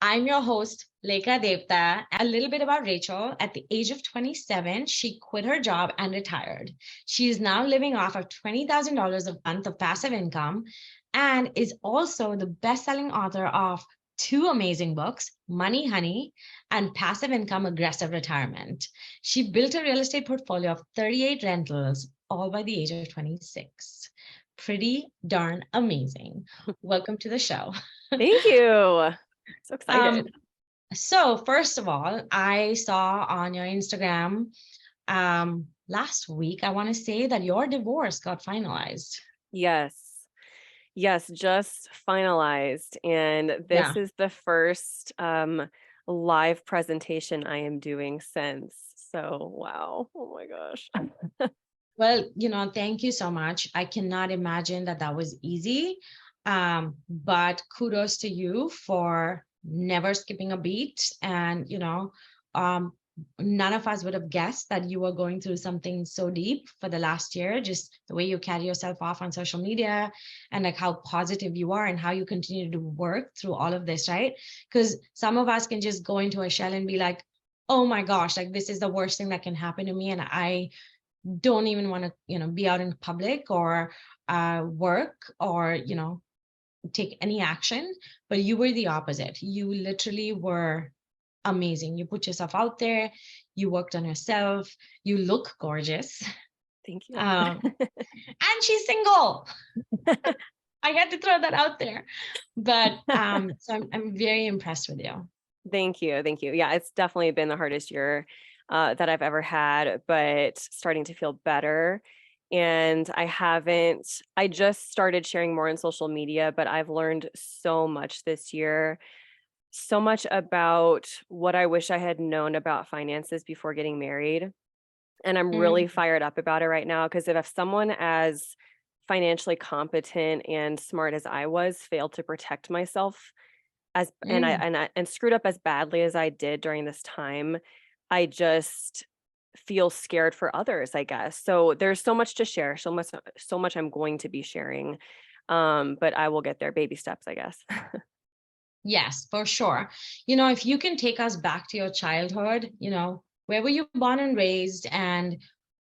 I'm your host, Leka Devatha. A little bit about Rachel. At the age of 27, she quit her job and retired. She is now living off of $20,000 a month of passive income and is also the best-selling author of two amazing books, Money Honey and Passive Income Aggressive Retirement. She built a real estate portfolio of 38 rentals, all by the age of 26. Pretty darn amazing. Welcome to the show. Thank you. So Um, excited. so first of all, I saw on your Instagram last week, I want to say that your divorce got finalized. Yes. Yes, just finalized. And Yeah. this is the first live presentation I am doing since. So, wow. Oh my gosh. Well, thank you so much. I cannot imagine that that was easy. But kudos to you for never skipping a beat. And, um, none of us would have guessed that you were going through something so deep for the last year, just the way you carry yourself off on social media and like how positive you are and how you continue to work through all of this, right? Because some of us can just go into a shell and be like, oh my gosh, like this is the worst thing that can happen to me. And I don't even want to be out in public or work or take any action. But you were the opposite. You literally were amazing. You put yourself out there, you worked on yourself, you look gorgeous. Thank you. And she's single. I had to throw that out there. But so I'm very impressed with you. Thank you. Thank you. Yeah, it's definitely been the hardest year that I've ever had, but starting to feel better. And I just started sharing more on social media, but I've learned so much this year, so much about what I wish I had known about finances before getting married. And I'm really Mm, fired up about it right now because if someone as financially competent and smart as I was failed to protect myself mm. and screwed up as badly as I did during this time, I just feel scared for others, I guess. So there's so much to share, so much I'm going to be sharing. But I will get there, baby steps, I guess. Yes, for sure. If you can take us back to your childhood, where were you born and raised, and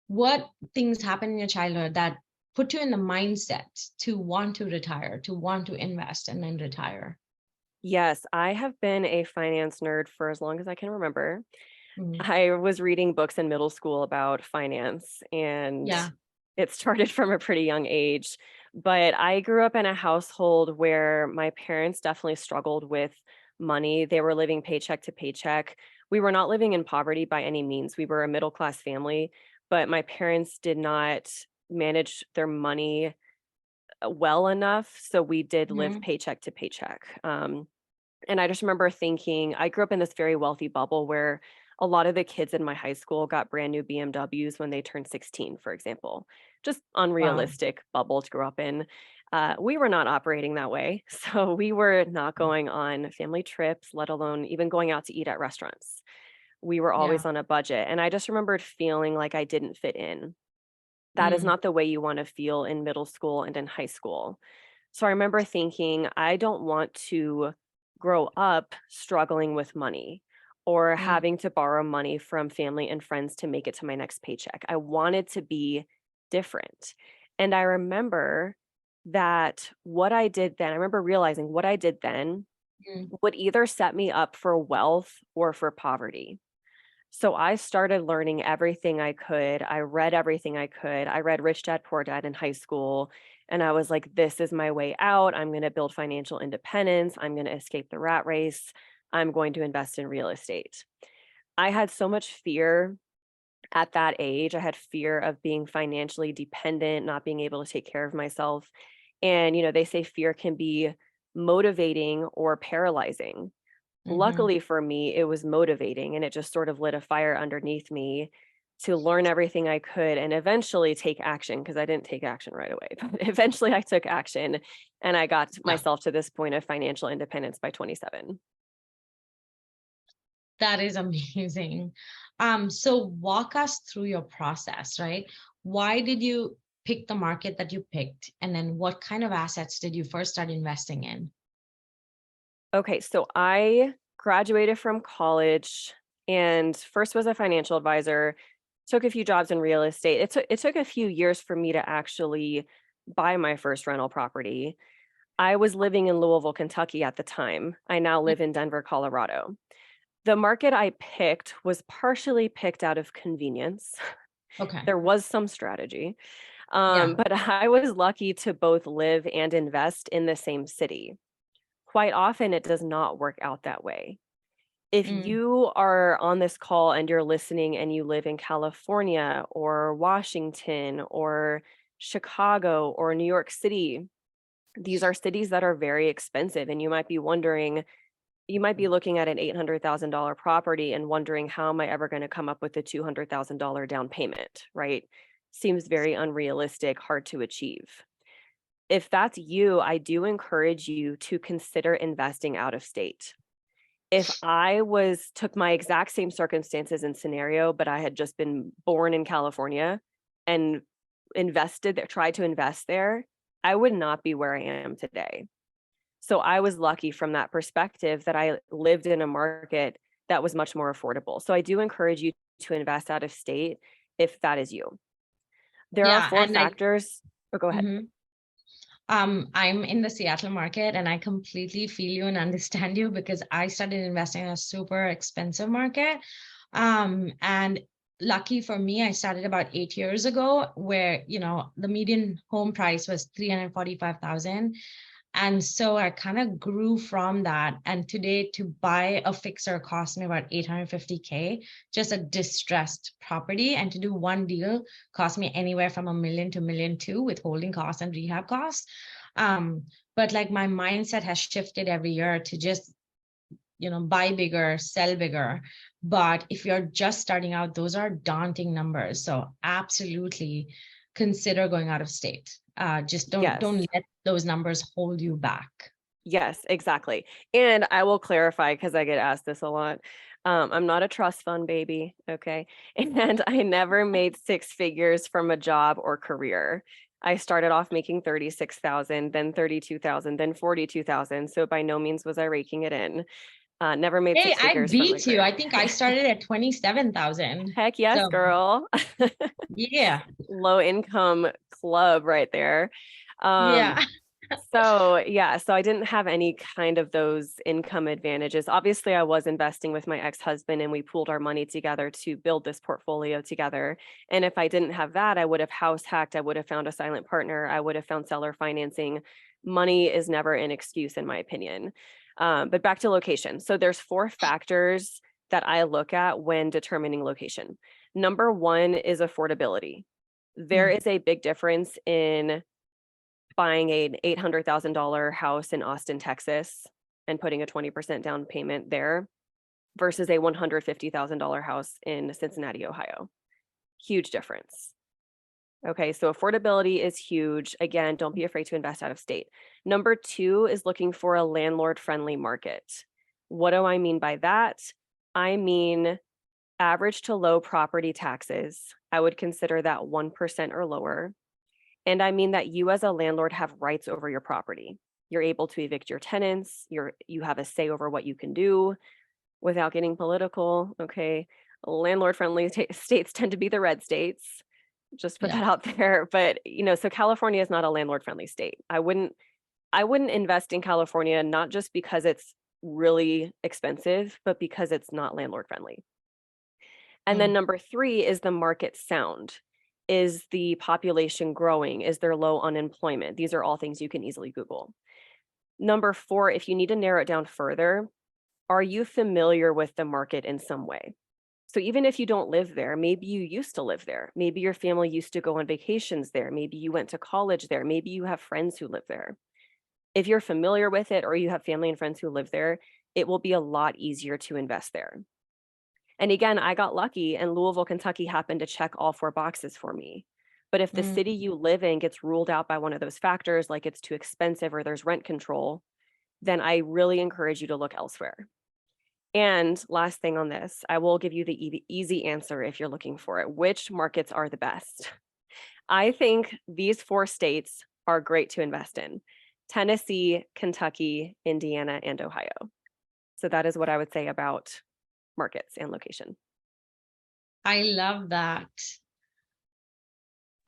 what things happened in your childhood that put you in the mindset to want to retire, to want to invest and then retire? Yes, I have been a finance nerd for as long as I can remember. Mm, I was reading books in middle school about finance, and yeah. it started from a pretty young age. But I grew up in a household where my parents definitely struggled with money. They were living paycheck to paycheck. We were not living in poverty by any means. We were a middle class family, but my parents did not manage their money well enough. So we did live Mhm. paycheck to paycheck. And I just remember thinking, I grew up in this very wealthy bubble where a lot of the kids in my high school got brand new BMWs when they turned 16, for example. Just Wow. unrealistic bubble to grow up in. We were not operating that way. So we were not going on family trips, let alone even going out to eat at restaurants. We were Yeah. always on a budget. And I just remembered feeling like I didn't fit in. That is Mm, not the way you want to feel in middle school and in high school. So I remember thinking, I don't want to grow up struggling with money or mm, having to borrow money from family and friends to make it to my next paycheck. I wanted to be different. And I remember that what I did then, I remember realizing what I did then mm, would either set me up for wealth or for poverty. So I started learning everything I could. I read everything I could. I read Rich Dad Poor Dad in high school. And I was like, this is my way out. I'm going to build financial independence. I'm going to escape the rat race. I'm going to invest in real estate. I had so much fear at that age. I had fear of being financially dependent, not being able to take care of myself. And, they say fear can be motivating or paralyzing. mhm. Luckily for me, it was motivating and it just sort of lit a fire underneath me to learn everything I could and eventually take action because I didn't take action right away. But eventually I took action and I got Yeah. myself to this point of financial independence by 27. That is amazing. So walk us through your process, right? Why did you pick the market that you picked? And then what kind of assets did you first start investing in? Okay, so I graduated from college and first was a financial advisor, took a few jobs in real estate. It took a few years for me to actually buy my first rental property. I was living in Louisville, Kentucky at the time. I now live in Denver, Colorado. The market I picked was partially picked out of convenience. Okay. There was some strategy. Yeah. But I was lucky to both live and invest in the same city. Quite often, it does not work out that way. If Mm, you are on this call and you're listening and you live in California or Washington or Chicago or New York City, these are cities that are very expensive. And you might be wondering, you might be looking at an $800,000 property and wondering, how am I ever going to come up with a $200,000 down payment, right? Seems very unrealistic, hard to achieve. If that's you, I do encourage you to consider investing out of state. If I took my exact same circumstances and scenario, but I had just been born in California and invested there, tried to invest there, I would not be where I am today. So I was lucky from that perspective that I lived in a market that was much more affordable. So I do encourage you to invest out of state if that is you. There are yeah. four And like, factors. Oh, go ahead. mhm. I'm in the Seattle market and I completely feel you and understand you because I started investing in a super expensive market. And lucky for me, I started about 8 years ago where, the median home price was 345,000. And so I kind of grew from that. And today to buy a fixer cost me about 850K, just a distressed property. And to do one deal cost me anywhere from $1 million to $1.2 million with holding costs and rehab costs. But like my mindset has shifted every year to just, buy bigger, sell bigger. But if you're just starting out, those are daunting numbers. So absolutely consider going out of state. Just don't Yes. let those numbers hold you back. Yes, exactly. And I will clarify because I get asked this a lot. I'm not a trust fund baby, okay? And I never made six figures from a job or career. I started off making 36,000, then 32,000, then 42,000. So by no means was I raking it in. Never made Hey, six I figures from a beat you. career. I think I started at 27,000. Heck yes, So girl. yeah, Low income club right there. Um, yeah, so I didn't have any kind of those income advantages. Obviously, I was investing with my ex-husband and we pooled our money together to build this portfolio together. And if I didn't have that, I would have house hacked, I would have found a silent partner, I would have found seller financing. Money is never an excuse, in my opinion. But back to location. So there's four factors that I look at when determining location. Number one is affordability. There mm, is a big difference in buying an $800,000 house in Austin, Texas, and putting a 20% down payment there versus a $150,000 house in Cincinnati, Ohio. Huge difference. Okay, so affordability is huge. Again, don't be afraid to invest out of state. Number two is looking for a landlord friendly market. What do I mean by that? I mean average to low property taxes. I would consider that 1% or lower. And I mean that you as a landlord have rights over your property. You're able to evict your tenants, you have a say over what you can do without getting political, okay? Landlord friendly states tend to be the red states. Just put yeah. that out there, but so California is not a landlord friendly state. I wouldn't invest in California not just because it's really expensive, but because it's not landlord friendly. And then Mm, number three is the market sound. Is the population growing? Is there low unemployment? These are all things you can easily Google. Number four, if you need to narrow it down further, are you familiar with the market in some way? So even if you don't live there, maybe you used to live there. Maybe your family used to go on vacations there. Maybe you went to college there. Maybe you have friends who live there. If you're familiar with it or you have family and friends who live there, it will be a lot easier to invest there. And again, I got lucky and Louisville, Kentucky happened to check all four boxes for me. But if the mm. city you live in gets ruled out by one of those factors, like it's too expensive or there's rent control, then I really encourage you to look elsewhere. And last thing on this, I will give you the easy answer if you're looking for it. Which markets are the best? I think these four states are great to invest in: Tennessee, Kentucky, Indiana, and Ohio. So that is what I would say about markets and location. I love that.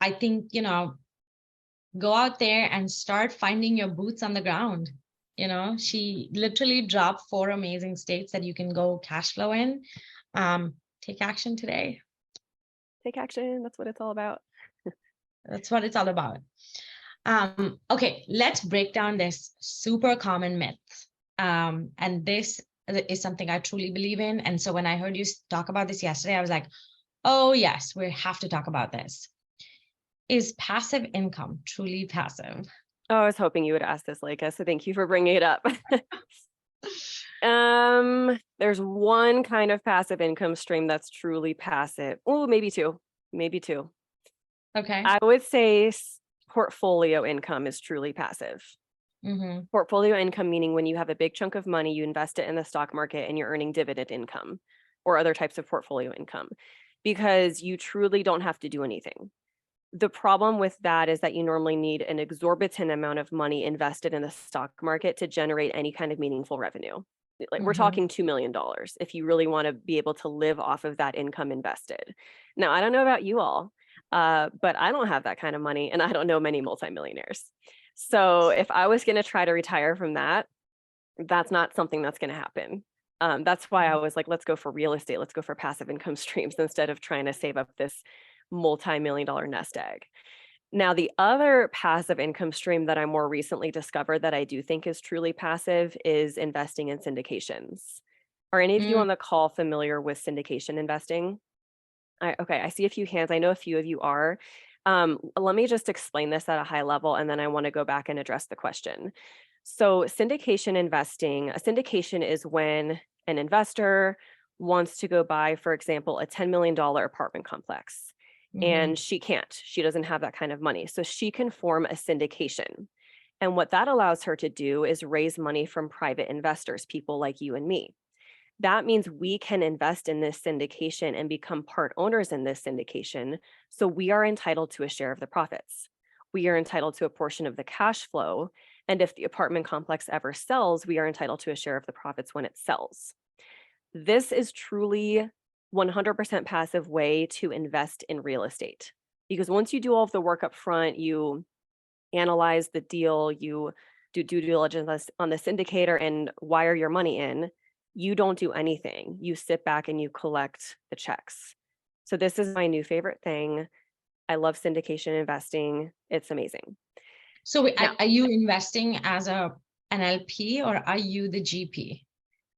I think, go out there and start finding your boots on the ground. She literally dropped 4 amazing states that you can go cash flow in. Take action today. Take action. That's what it's all about. That's what it's all about. Okay, let's break down this super common myth. And this is something I truly believe in. And so when I heard you talk about this yesterday, I was like, oh yes, we have to talk about this. Is passive income truly passive? Oh, I was hoping you would ask this, Leka, so thank you for bringing it up. There's one kind of passive income stream that's truly passive. Oh, maybe two. Okay. I would say portfolio income is truly passive. Mm-hmm. Portfolio income meaning when you have a big chunk of money, you invest it in the stock market and you're earning dividend income or other types of portfolio income because you truly don't have to do anything. The problem with that is that you normally need an exorbitant amount of money invested in the stock market to generate any kind of meaningful revenue. Like we're talking $2 million if you really want to be able to live off of that income invested. Now, I don't know about you all, but I don't have that kind of money and I don't know many multimillionaires. So if I was going to try to retire from that, that's not something that's going to happen. That's why I was like, let's go for real estate. Let's go for passive income streams instead of trying to save up this multi-million-dollar nest egg. Now, the other passive income stream that I more recently discovered that I do think is truly passive is investing in syndications. Are any of you on the call familiar with syndication investing? Okay, I see a few hands. I know a few of you are. Let me just explain this at a high level, and then I want to go back and address the question. So syndication investing, a syndication is when an investor wants to go buy, for example, a $10 million apartment complex. And she doesn't have that kind of money. So she can form a syndication. And what that allows her to do is raise money from private investors, people like you and me. That means we can invest in this syndication and become part owners in this syndication. So we are entitled to a share of the profits. We are entitled to a portion of the cash flow. And if the apartment complex ever sells, we are entitled to a share of the profits when it sells. This is truly 100% passive way to invest in real estate. Because once you do all of the work up front, you analyze the deal, you do due diligence on the syndicator and wire your money in, you don't do anything. You sit back and you collect the checks. So this is my new favorite thing. I love syndication investing. It's amazing. So are you investing as an LP or are you the GP?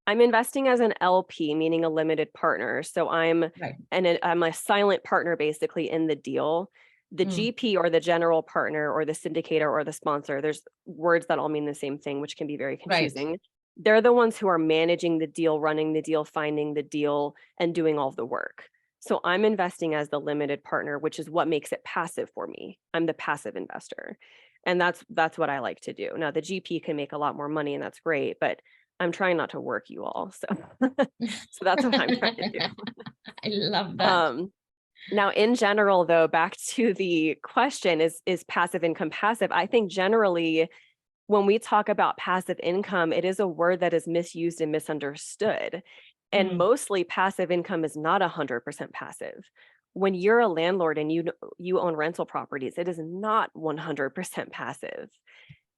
I'm investing as an LP, meaning a limited partner. So I'm a silent partner basically in the deal. The GP or the general partner or the syndicator or the sponsor, there's words that all mean the same thing, which can be very confusing. Right. They're the ones who are managing the deal, running the deal, finding the deal, and doing all of the work. So I'm investing as the limited partner, which is what makes it passive for me. I'm the passive investor. And that's what I like to do. Now the GP can make a lot more money and that's great, but I'm trying not to work you all. So, so that's what I'm trying to do. I love that. Now, in general, though, back to the question, is passive income passive? I think generally, when we talk about passive income, it is a word that is misused and misunderstood. And mostly passive income is not 100% passive. When you're a landlord and you own rental properties, it is not 100% passive.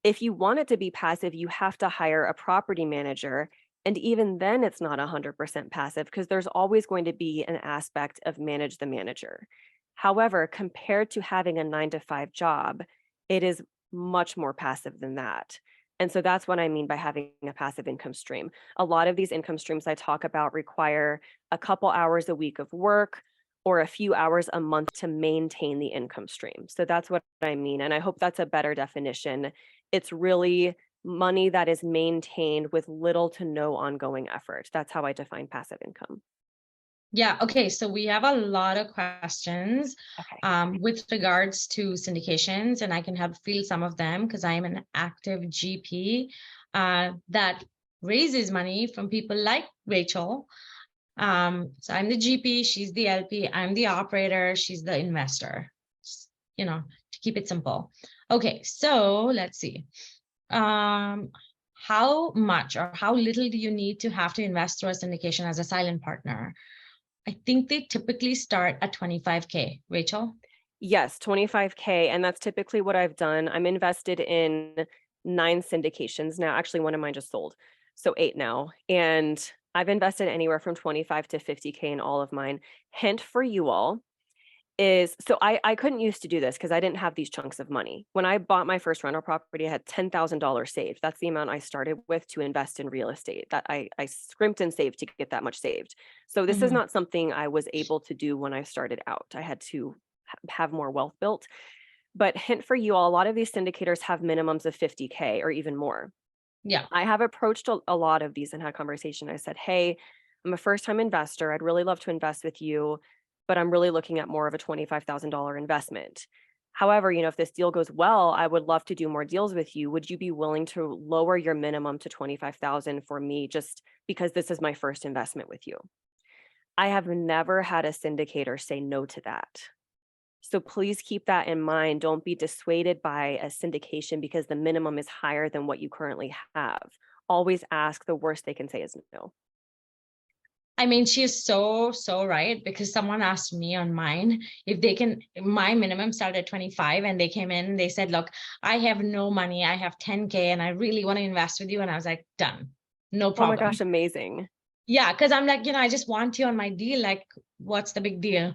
If you want it to be passive, you have to hire a property manager. And even then it's not 100% passive because there's always going to be an aspect of manage the manager. However, compared to having a 9-to-5 job, it is much more passive than that. And so that's what I mean by having a passive income stream. A lot of these income streams I talk about require a couple hours a week of work or a few hours a month to maintain the income stream. So that's what I mean. And I hope that's a better definition. It's really money that is maintained with little to no ongoing effort. That's how I define passive income. Yeah. Okay. So we have a lot of questions with regards to syndications, and I can help field some of them because I am an active GP that raises money from people like Rachel. So I'm the GP, she's the LP, I'm the operator, she's the investor, to keep it simple. Okay. So let's see. How how much or how little do you need to have to invest through a syndication as a silent partner? I think they typically start at 25K, Rachel. Yes, 25K. And that's typically what I've done. I'm invested in 9 syndications now. Actually, one of mine just sold. So 8 now. And I've invested anywhere from 25 to 50K in all of mine. Hint for you all is, so I couldn't used to do this because I didn't have these chunks of money. When I bought my first rental property, I had $10,000 saved. That's the amount I started with to invest in real estate. That I scrimped and saved to get that much saved. So this is Mhm. not something I was able to do when I started out. I had to have more wealth built. But hint for you all, a lot of these syndicators have minimums of 50K or even more. Yeah. I have approached a lot of these and had conversation. I said, hey, I'm a first time investor. I'd really love to invest with you, but I'm really looking at more of a $25,000 investment. However, if this deal goes well, I would love to do more deals with you. Would you be willing to lower your minimum to 25,000 for me just because this is my first investment with you? I have never had a syndicator say no to that. So please keep that in mind. Don't be dissuaded by a syndication because the minimum is higher than what you currently have. Always ask. The worst they can say is no. I mean, she is so right, because someone asked me on mine if they can, my minimum started at 25 and they came in and they said, look, I have no money. I have 10K and I really want to invest with you. And I was like, done, no Oh my problem. gosh, amazing. Yeah, because I'm like, I just want you on my deal. Like, what's the big deal?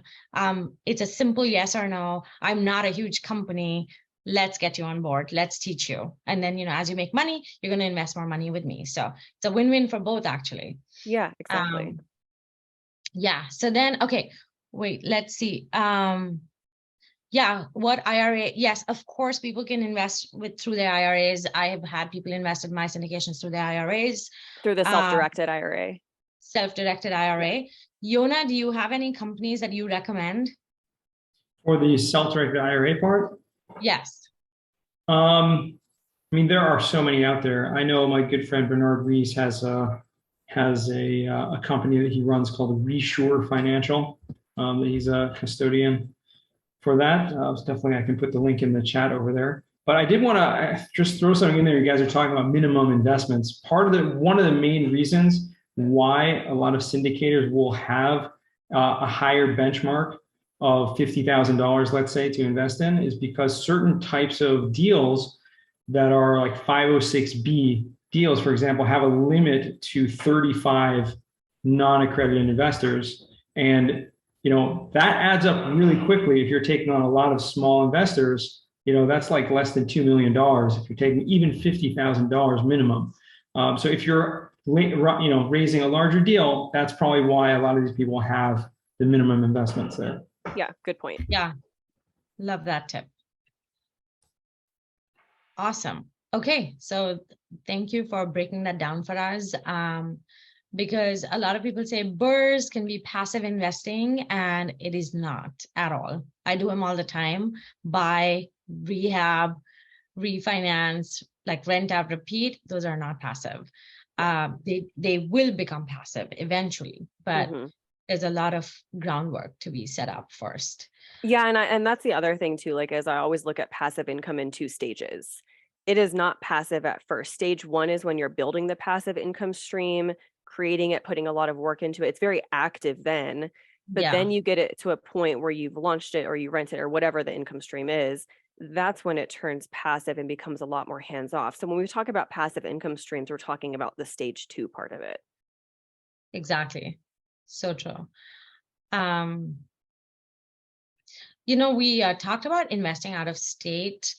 It's a simple yes or no. I'm not a huge company. Let's get you on board. Let's teach you. And then, as you make money, you're going to invest more money with me. So it's a win-win for both, actually. Yeah, exactly. Yeah. So then, okay, wait, let's see. Yeah, what IRA? Yes, of course, people can invest through their IRAs. I have had people invest in my syndications through their IRAs, Through the uh, self-directed IRA. self-directed Yeah. IRA. Yona, do you have any companies that you recommend? For the self-directed IRA part, Yes. I mean, there are so many out there. I know my good friend Bernard Rees has a company that he runs called Resure Financial. He's a custodian for that. Definitely, I can put the link in the chat over there. But I did want to just throw something in there. You guys are talking about minimum investments. One of the main reasons why a lot of syndicators will have a higher benchmark of $50,000, let's say, to invest in is because certain types of deals that are like 506B deals, for example, have a limit to 35 non-accredited investors. And that adds up really quickly if you're taking on a lot of small investors. That's like less than $2 million if you're taking even $50,000 minimum. So if you're raising a larger deal, that's probably why a lot of these people have the minimum investments there. Yeah, good point. Yeah. Love that tip. Awesome. Okay. So thank you for breaking that down for us. Because a lot of people say BRRRRs can be passive investing, and it is not at all. I do them all the time: buy, rehab, refinance, like rent out, repeat. Those are not passive. They will become passive eventually, but there's a lot of groundwork to be set up first. Yeah, and that's the other thing too, like as I always look at passive income in 2 stages. It is not passive at first. Stage 1 is when you're building the passive income stream, creating it, putting a lot of work into it. It's very active then, but Yeah, then you get it to a point where you've launched it or you rent it or whatever the income stream is. That's when it turns passive and becomes a lot more hands off. So when we talk about passive income streams, we're talking about the stage 2 part of it. exactly. So true. We talked about investing out of state.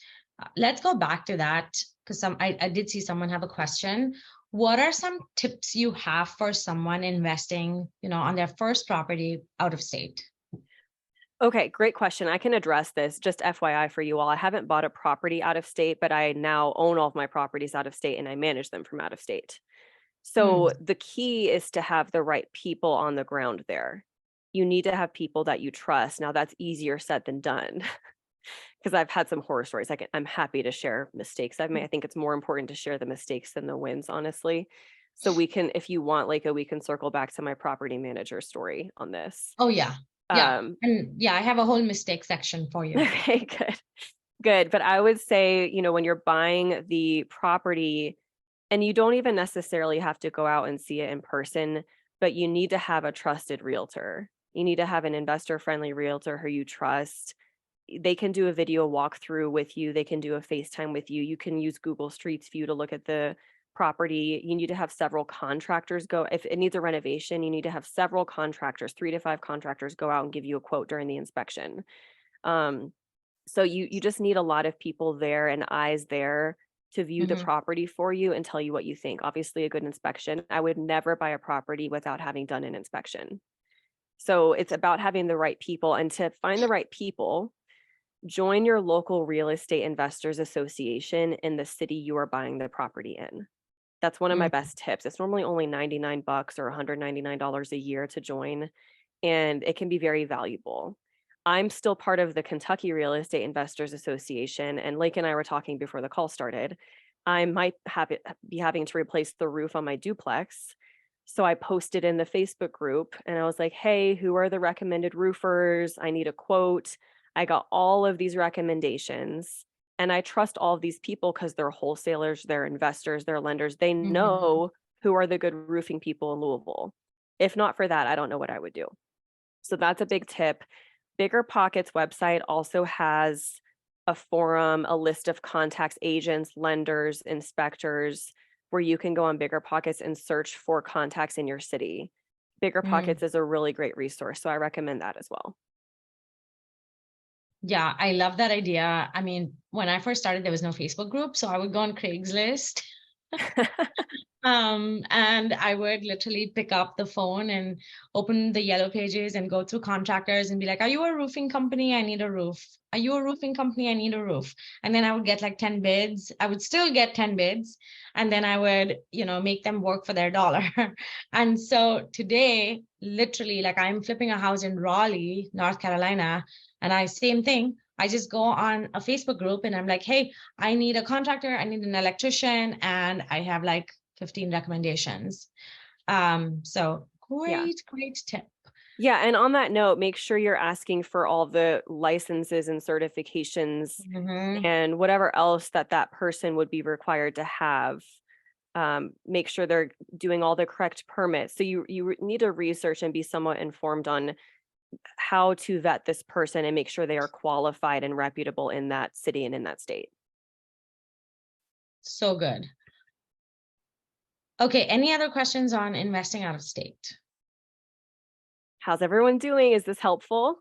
Let's go back to that, because I did see someone have a question. What are some tips you have for someone investing, on their first property out of state? Okay, great question. I can address this. Just FYI for you all, I haven't bought a property out of state, but I now own all of my properties out of state and I manage them from out of state. So the key is to have the right people on the ground there. You need to have people that you trust. Now that's easier said than done because I've had some horror stories. I'm happy to share mistakes I've made. I think it's more important to share the mistakes than the wins, honestly. So we can, if you want, Leka, we can circle back to my property manager story on this. Oh, yeah. Yeah. And yeah, I have a whole mistake section for you. Okay, good. Good. But I would say, when you're buying the property, And you don't even necessarily have to go out and see it in person, but you need to have a trusted realtor. You need to have an investor-friendly realtor who you trust. They can do a video walkthrough with you. They can do a FaceTime with you. You can use Google Street View to look at the property. You need to have several contractors go. If it needs a renovation, you need to have several contractors, 3 to 5 contractors go out and give you a quote during the inspection. So you just need a lot of people there and eyes there to view the property for you and tell you what you think. Obviously, a good inspection. I would never buy a property without having done an inspection. So it's about having the right people, and to find the right people, join your local real estate investors association in the city you are buying the property in. That's one of my best tips. It's normally only $99 or $199 a year to join, and it can be very valuable. I'm still part of the Kentucky Real Estate Investors Association, and Lake and I were talking before the call started. I might be having to replace the roof on my duplex. So I posted in the Facebook group and I was like, hey, who are the recommended roofers? I need a quote. I got all of these recommendations, and I trust all of these people because they're wholesalers, they're investors, they're lenders. They know who are the good roofing people in Louisville. If not for that, I don't know what I would do. So that's a big tip. Bigger Pockets website also has a forum, a list of contacts, agents, lenders, inspectors, where you can go on Bigger Pockets and search for contacts in your city. Bigger Pockets is a really great resource, so I recommend that as well. Yeah, I love that idea. I mean, when I first started, there was no Facebook group, so I would go on Craigslist. And I would literally pick up the phone and open the yellow pages and go through contractors and be like, are you a roofing company? I need a roof. Are you a roofing company? I need a roof. And then I would get like 10 bids. I would still get 10 bids. And then I would, make them work for their dollar. And so today, literally, like I'm flipping a house in Raleigh, North Carolina, and same thing. I just go on a Facebook group and I'm like, hey, I need a contractor, I need an electrician, and I have like 15 recommendations. So great tip. Yeah. And on that note, make sure you're asking for all the licenses and certifications and whatever else that person would be required to have. Make sure they're doing all the correct permits. So you need to research and be somewhat informed on how to vet this person and make sure they are qualified and reputable in that city and in that state. So good. Okay, any other questions on investing out of state? How's everyone doing? Is this helpful?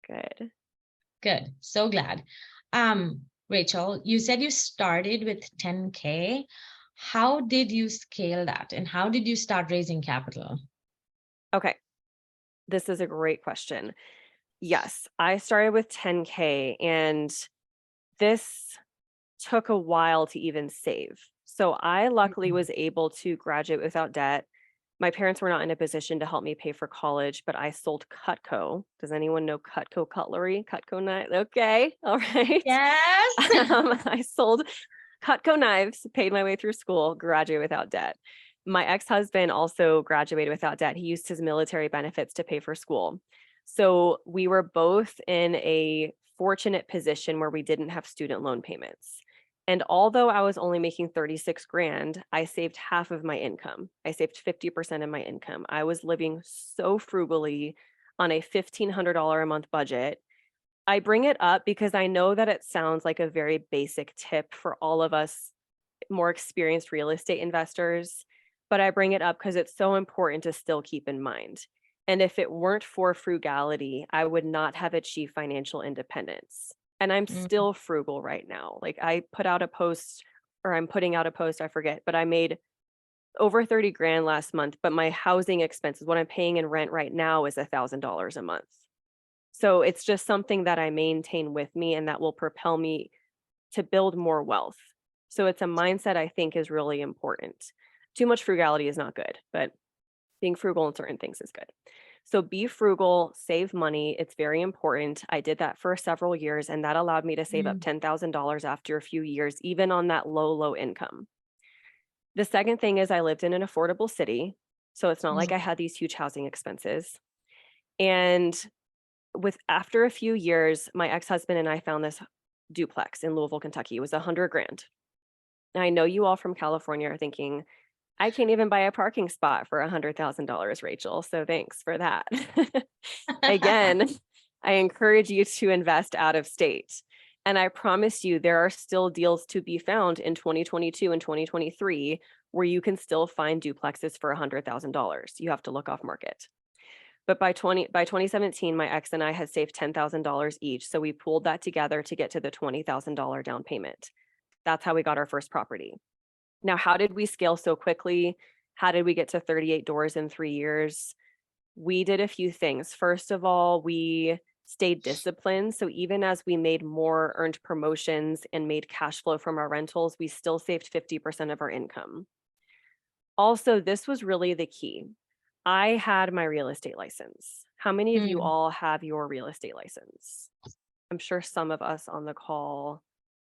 Good. So glad. Rachel, you said you started with 10K. How did you scale that? And how did you start raising capital? Okay. This is a great question. Yes, I started with 10K, and this took a while to even save. So I luckily was able to graduate without debt. My parents were not in a position to help me pay for college, but I sold Cutco. Does anyone know Cutco cutlery? Cutco knife? Okay. All right. Yes. I sold Cutco knives, paid my way through school, graduated without debt. My ex-husband also graduated without debt. He used his military benefits to pay for school. So we were both in a fortunate position where we didn't have student loan payments. And although I was only making 36 grand, I saved half of my income. I saved 50% of my income. I was living so frugally on a $1,500 a month budget. I bring it up because I know that it sounds like a very basic tip for all of us more experienced real estate investors, but I bring it up because it's so important to still keep in mind. And if it weren't for frugality, I would not have achieved financial independence. And I'm still frugal right now. Like I put out a post, or I'm putting out a post, I forget, but I made over 30 grand last month, but my housing expenses, what I'm paying in rent right now, is $1,000 a month. So it's just something that I maintain with me and that will propel me to build more wealth. So it's a mindset I think is really important. Too much frugality is not good, but being frugal in certain things is good. So be frugal, save money. It's very important. I did that for several years, and that allowed me to save up $10,000 after a few years, even on that low income. The second thing is I lived in an affordable city. So it's not like I had these huge housing expenses. And after a few years, my ex-husband and I found this duplex in Louisville, Kentucky. It was $100 grand. I know you all from California are thinking, I can't even buy a parking spot for $100,000, Rachel. So thanks for that. Again, I encourage you to invest out of state. And I promise you, there are still deals to be found in 2022 and 2023 where you can still find duplexes for $100,000. You have to look off market. But by 2017, my ex and I had saved $10,000 each. So we pooled that together to get to the $20,000 down payment. That's how we got our first property. Now, how did we scale so quickly? How did we get to 38 doors in 3 years? We did a few things. First of all, we stayed disciplined. So even as we made more earned promotions and made cash flow from our rentals, we still saved 50% of our income. Also, this was really the key. I had my real estate license. How many of you all have your real estate license? I'm sure some of us on the call.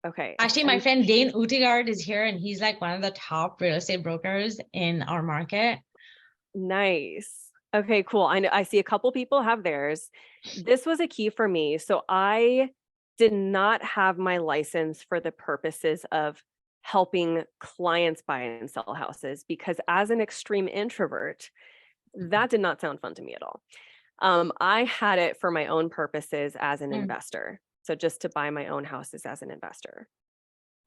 Okay. Actually, my friend Dane Utigard is here, and he's like one of the top real estate brokers in our market. Nice. Okay, cool. I see a couple people have theirs. This was a key for me. So I did not have my license for the purposes of helping clients buy and sell houses, because as an extreme introvert, that did not sound fun to me at all. I had it for my own purposes as an investor. So just to buy my own houses as an investor.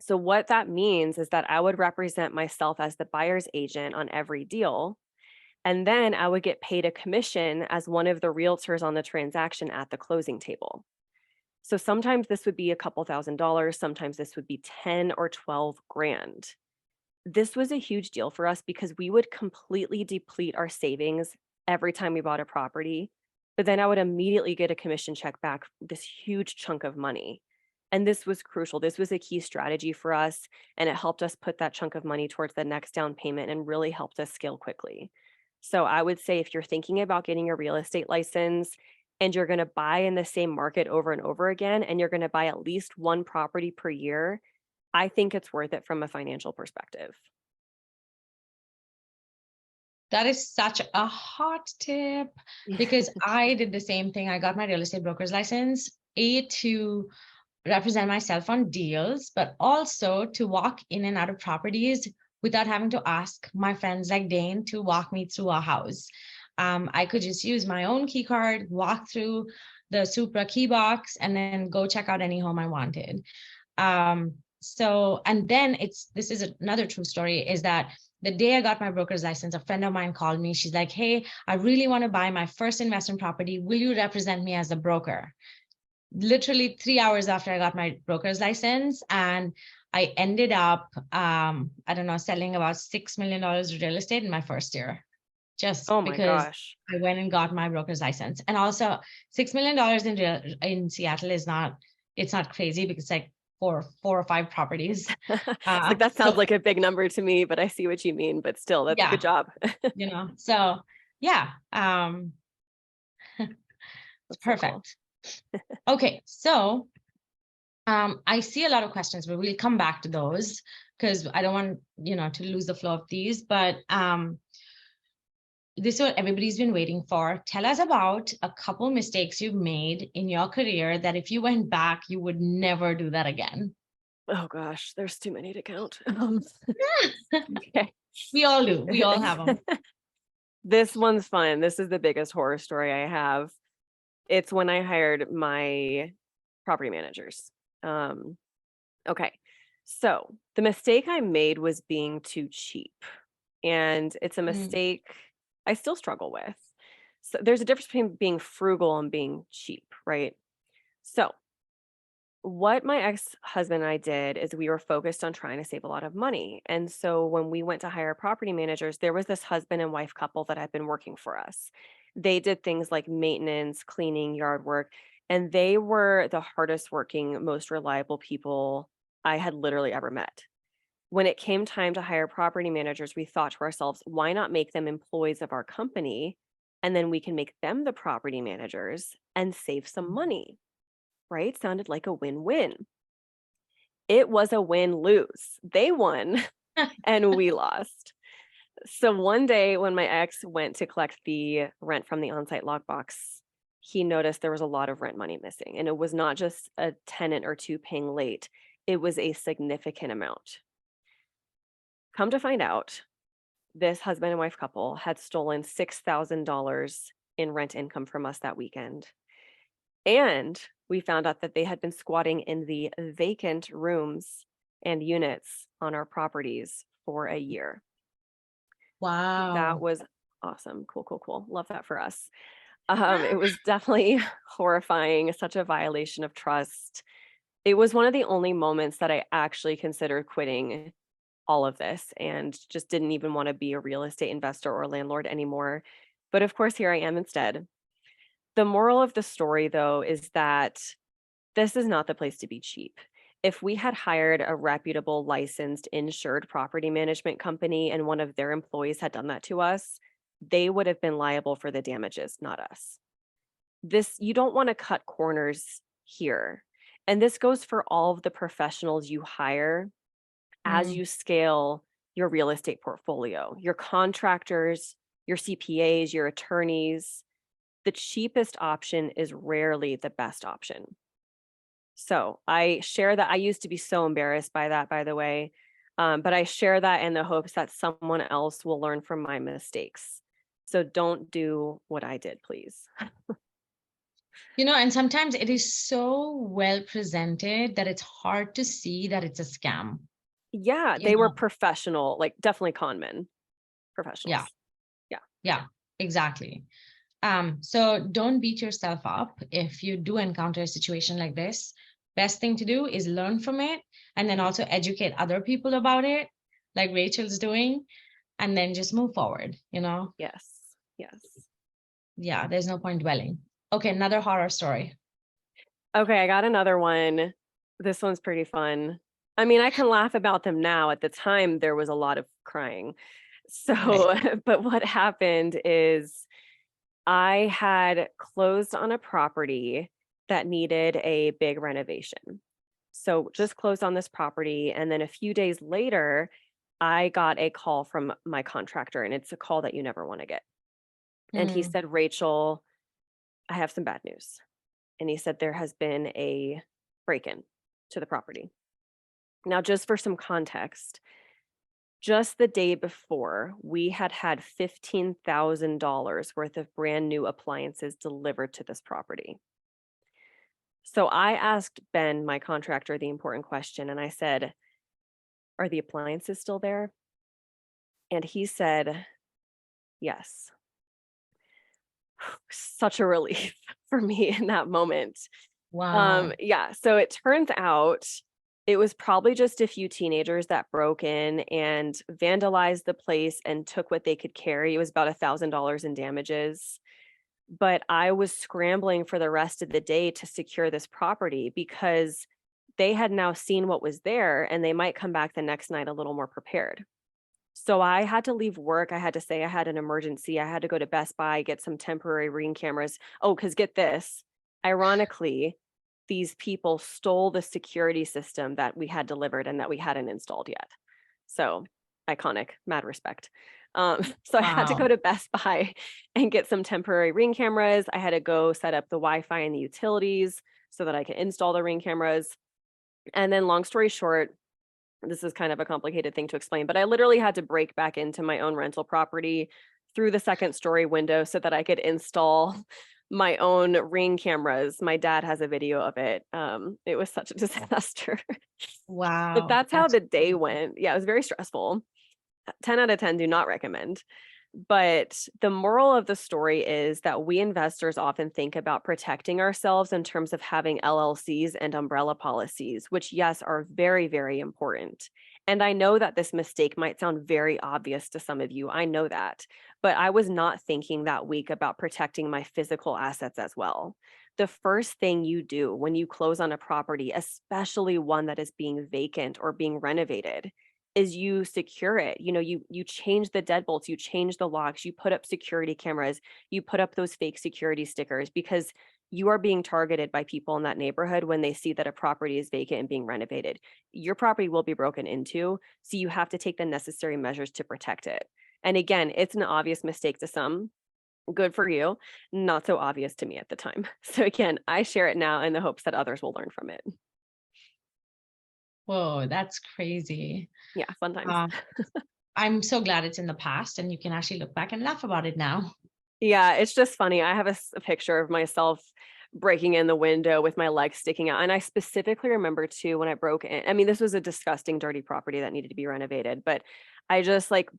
So what that means is that I would represent myself as the buyer's agent on every deal. And then I would get paid a commission as one of the realtors on the transaction at the closing table. So sometimes this would be a couple $1,000s. Sometimes this would be 10 or 12 grand. This was a huge deal for us because we would completely deplete our savings every time we bought a property. But then I would immediately get a commission check back, this huge chunk of money. And this was crucial. This was a key strategy for us. And it helped us put that chunk of money towards the next down payment and really helped us scale quickly. So I would say if you're thinking about getting a real estate license and you're going to buy in the same market over and over again, and you're going to buy at least one property per year, I think it's worth it from a financial perspective. That is such a hot tip, because I did the same thing. I got my real estate broker's license, to represent myself on deals, but also to walk in and out of properties without having to ask my friends like Dane to walk me through a house. I could just use my own key card, walk through the Supra key box, and then go check out any home I wanted. And then this is another true story, is that the day I got my broker's license, a friend of mine called me. She's like, hey, I really want to buy my first investment property. Will you represent me as a broker? Literally 3 hours after I got my broker's license. And I ended up, selling about $6 million of real estate in my first year, just because I went and got my broker's license. And also $6 million in Seattle it's not crazy, because it's like four or five properties. Like, that sounds like a big number to me, but I see what you mean. But still, that's a good job. So yeah, it's perfect. So cool. Okay, so I see a lot of questions, but we'll come back to those because I don't want to lose the flow of these. But this is what everybody's been waiting for. Tell us about a couple mistakes you've made in your career that if you went back, you would never do that again. Oh gosh, there's too many to count. Okay. We all do. We all have them. This one's fun. This is the biggest horror story I have. It's when I hired my property managers. Okay. So the mistake I made was being too cheap. And it's a mistake I still struggle with. So there's a difference between being frugal and being cheap, right? So what my ex-husband and I did is we were focused on trying to save a lot of money. And so when we went to hire property managers, there was this husband and wife couple that had been working for us. They did things like maintenance, cleaning, yard work, and they were the hardest working, most reliable people I had literally ever met. When it came time to hire property managers, we thought to ourselves, why not make them employees of our company? And then we can make them the property managers and save some money, right? Sounded like a win-win. It was a win-lose. They won and we lost. So one day when my ex went to collect the rent from the on-site lockbox, he noticed there was a lot of rent money missing. And it was not just a tenant or two paying late. It was a significant amount. Come to find out, this husband and wife couple had stolen $6,000 in rent income from us that weekend. And we found out that they had been squatting in the vacant rooms and units on our properties for a year. That Wow. was awesome. Cool, cool, cool. Love that for us. It was definitely horrifying, such a violation of trust. It was one of the only moments that I actually considered quitting all of this and just didn't even want to be a real estate investor or landlord anymore. But of course, here I am instead. The moral of the story, though, is that this is not the place to be cheap. If we had hired a reputable, licensed, insured property management company and one of their employees had done that to us, they would have been liable for the damages, not us. You don't want to cut corners here. And this goes for all of the professionals you hire as Mm. you scale your real estate portfolio, your contractors, your CPAs, your attorneys. The cheapest option is rarely the best option. So I share that. I used to be so embarrassed by that, by the way. But I share that in the hopes that someone else will learn from my mistakes. So don't do what I did, please. And sometimes it is so well presented that it's hard to see that it's a scam. Yeah, You they were know, professional, like definitely con men, yeah, professionals. Yeah. yeah, exactly. So don't beat yourself up if you do encounter a situation like this. Best thing to do is learn from it and then also educate other people about it, like Rachel's doing, and then just move forward. Yes. Yes. Yeah, there's no point dwelling. Okay, another horror story. Okay, I got another one. This one's pretty fun. I mean, I can laugh about them now. At the time, there was a lot of crying. So, Right. but what happened is I had closed on a property that needed a big renovation. So, just closed on this property. And then a few days later, I got a call from my contractor, and it's a call that you never want to get. And he Mm, said, Rachel, I have some bad news. And he said there has been a break in to the property. Now, just for some context, just the day before, we had $15,000 worth of brand new appliances delivered to this property. So I asked Ben, my contractor, the important question, and I said, are the appliances still there? And he said, yes. Such a relief for me in that moment. wow. Yeah, so it turns out it was probably just a few teenagers that broke in and vandalized the place and took what they could carry. It was about $1,000 in damages. But I was scrambling for the rest of the day to secure this property because they had now seen what was there and they might come back the next night a little more prepared. So I had to leave work. I had to say I had an emergency. I had to go to Best Buy, get some temporary Ring cameras. Oh, because get this, ironically, these people stole the security system that we had delivered and that we hadn't installed yet. So iconic, mad respect. So I had to go Wow. to Best Buy and get some temporary Ring cameras. I had to go set up the Wi-Fi and the utilities so that I could install the Ring cameras. And then long story short, this is kind of a complicated thing to explain, but I literally had to break back into my own rental property through the second story window so that I could install my own Ring cameras. My dad has a video of it. It was such a disaster. But Wow. that's how That's the day went. Yeah, it was very stressful. 10 out of 10 do not recommend. But the moral of the story is that we investors often think about protecting ourselves in terms of having LLCs and umbrella policies, which, yes, are very, very important. And I know that this mistake might sound very obvious to some of you. I know that. But I was not thinking that week about protecting my physical assets as well. The first thing you do when you close on a property, especially one that is being vacant or being renovated, is you secure it. You change the deadbolts, you change the locks, you put up security cameras, you put up those fake security stickers because you are being targeted by people in that neighborhood when they see that a property is vacant and being renovated. Your property will be broken into, so you have to take the necessary measures to protect it. And again, it's an obvious mistake to some. Good for you. Not so obvious to me at the time. So again, I share it now in the hopes that others will learn from it. Whoa, that's crazy. Yeah, fun times. Uh, I'm so glad it's in the past and you can actually look back and laugh about it now. Yeah, it's just funny. I have a picture of myself breaking in the window with my legs sticking out. And I specifically remember too when I broke in. I mean, this was a disgusting, dirty property that needed to be renovated, but I just like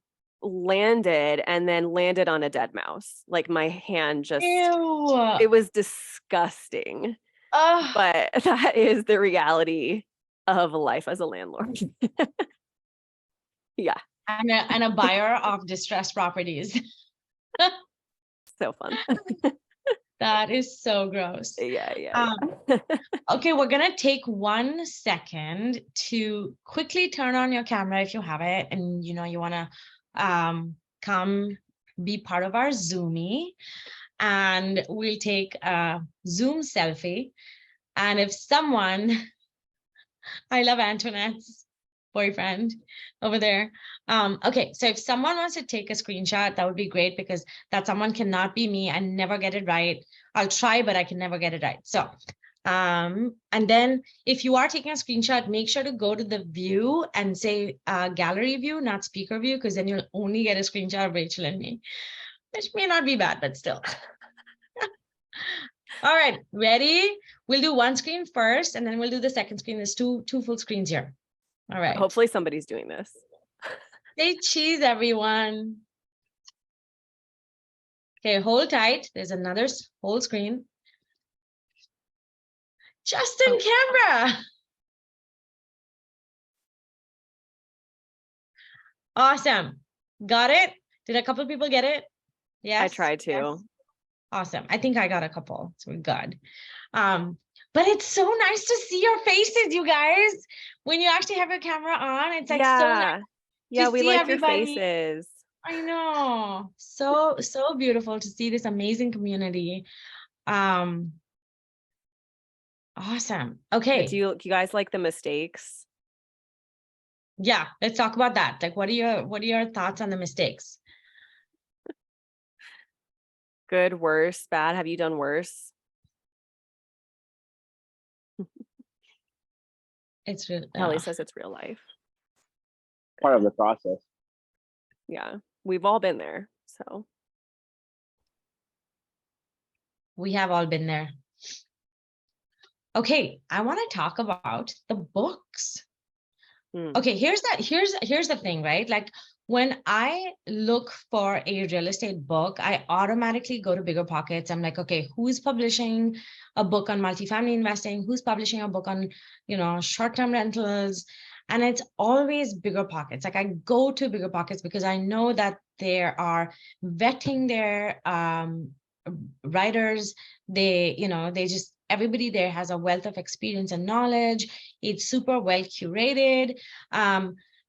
landed and then landed on a dead mouse. Like my hand just, Ew. it was disgusting. Oh, But that is the reality of life as a landlord. Yeah, and a buyer of distressed properties. so fun. That is so gross. Yeah. Okay, we're gonna take 1 second to quickly turn on your camera if you have it, and you wanna come be part of our Zoomy, and we'll take a Zoom selfie. And if someone, I love Antoinette's boyfriend over there. Okay, so if someone wants to take a screenshot, that would be great because that someone cannot be me. I never get it right. I'll try, but I can never get it right. So, and then if you are taking a screenshot, make sure to go to the view and say gallery view, not speaker view, because then you'll only get a screenshot of Rachel and me, which may not be bad, but still. All right, ready? We'll do one screen first, and then we'll do the second screen. There's two full screens here. All right. Hopefully somebody's doing this. Say cheese, everyone. Okay, hold tight. There's another whole screen. Justin camera. Awesome. Got it? Did a couple of people get it? Yes. I tried to. Yes. Awesome. I think I got a couple. So we're good. But it's so nice to see your faces, you guys. When you actually have your camera on, it's like so nice. Yeah, we like everybody. your faces. I know. So beautiful to see this amazing community. Awesome. Okay. Do you guys like the mistakes? Yeah, let's talk about that. Like, what are your thoughts on the mistakes? Good, worse, bad. Have you done worse? It's real. Kelly says it's real life. Part of the process. Yeah, we've all been there. So we have all been there. Okay, I want to talk about the books. Okay, here's the thing, right? Like when I look for a real estate book, I automatically go to Bigger Pockets. I'm like, okay, who's publishing a book on multifamily investing? Who's publishing a book on, short-term rentals? And it's always Bigger Pockets. Like I go to Bigger Pockets because I know that they are vetting their writers. Everybody there has a wealth of experience and knowledge. It's super well curated.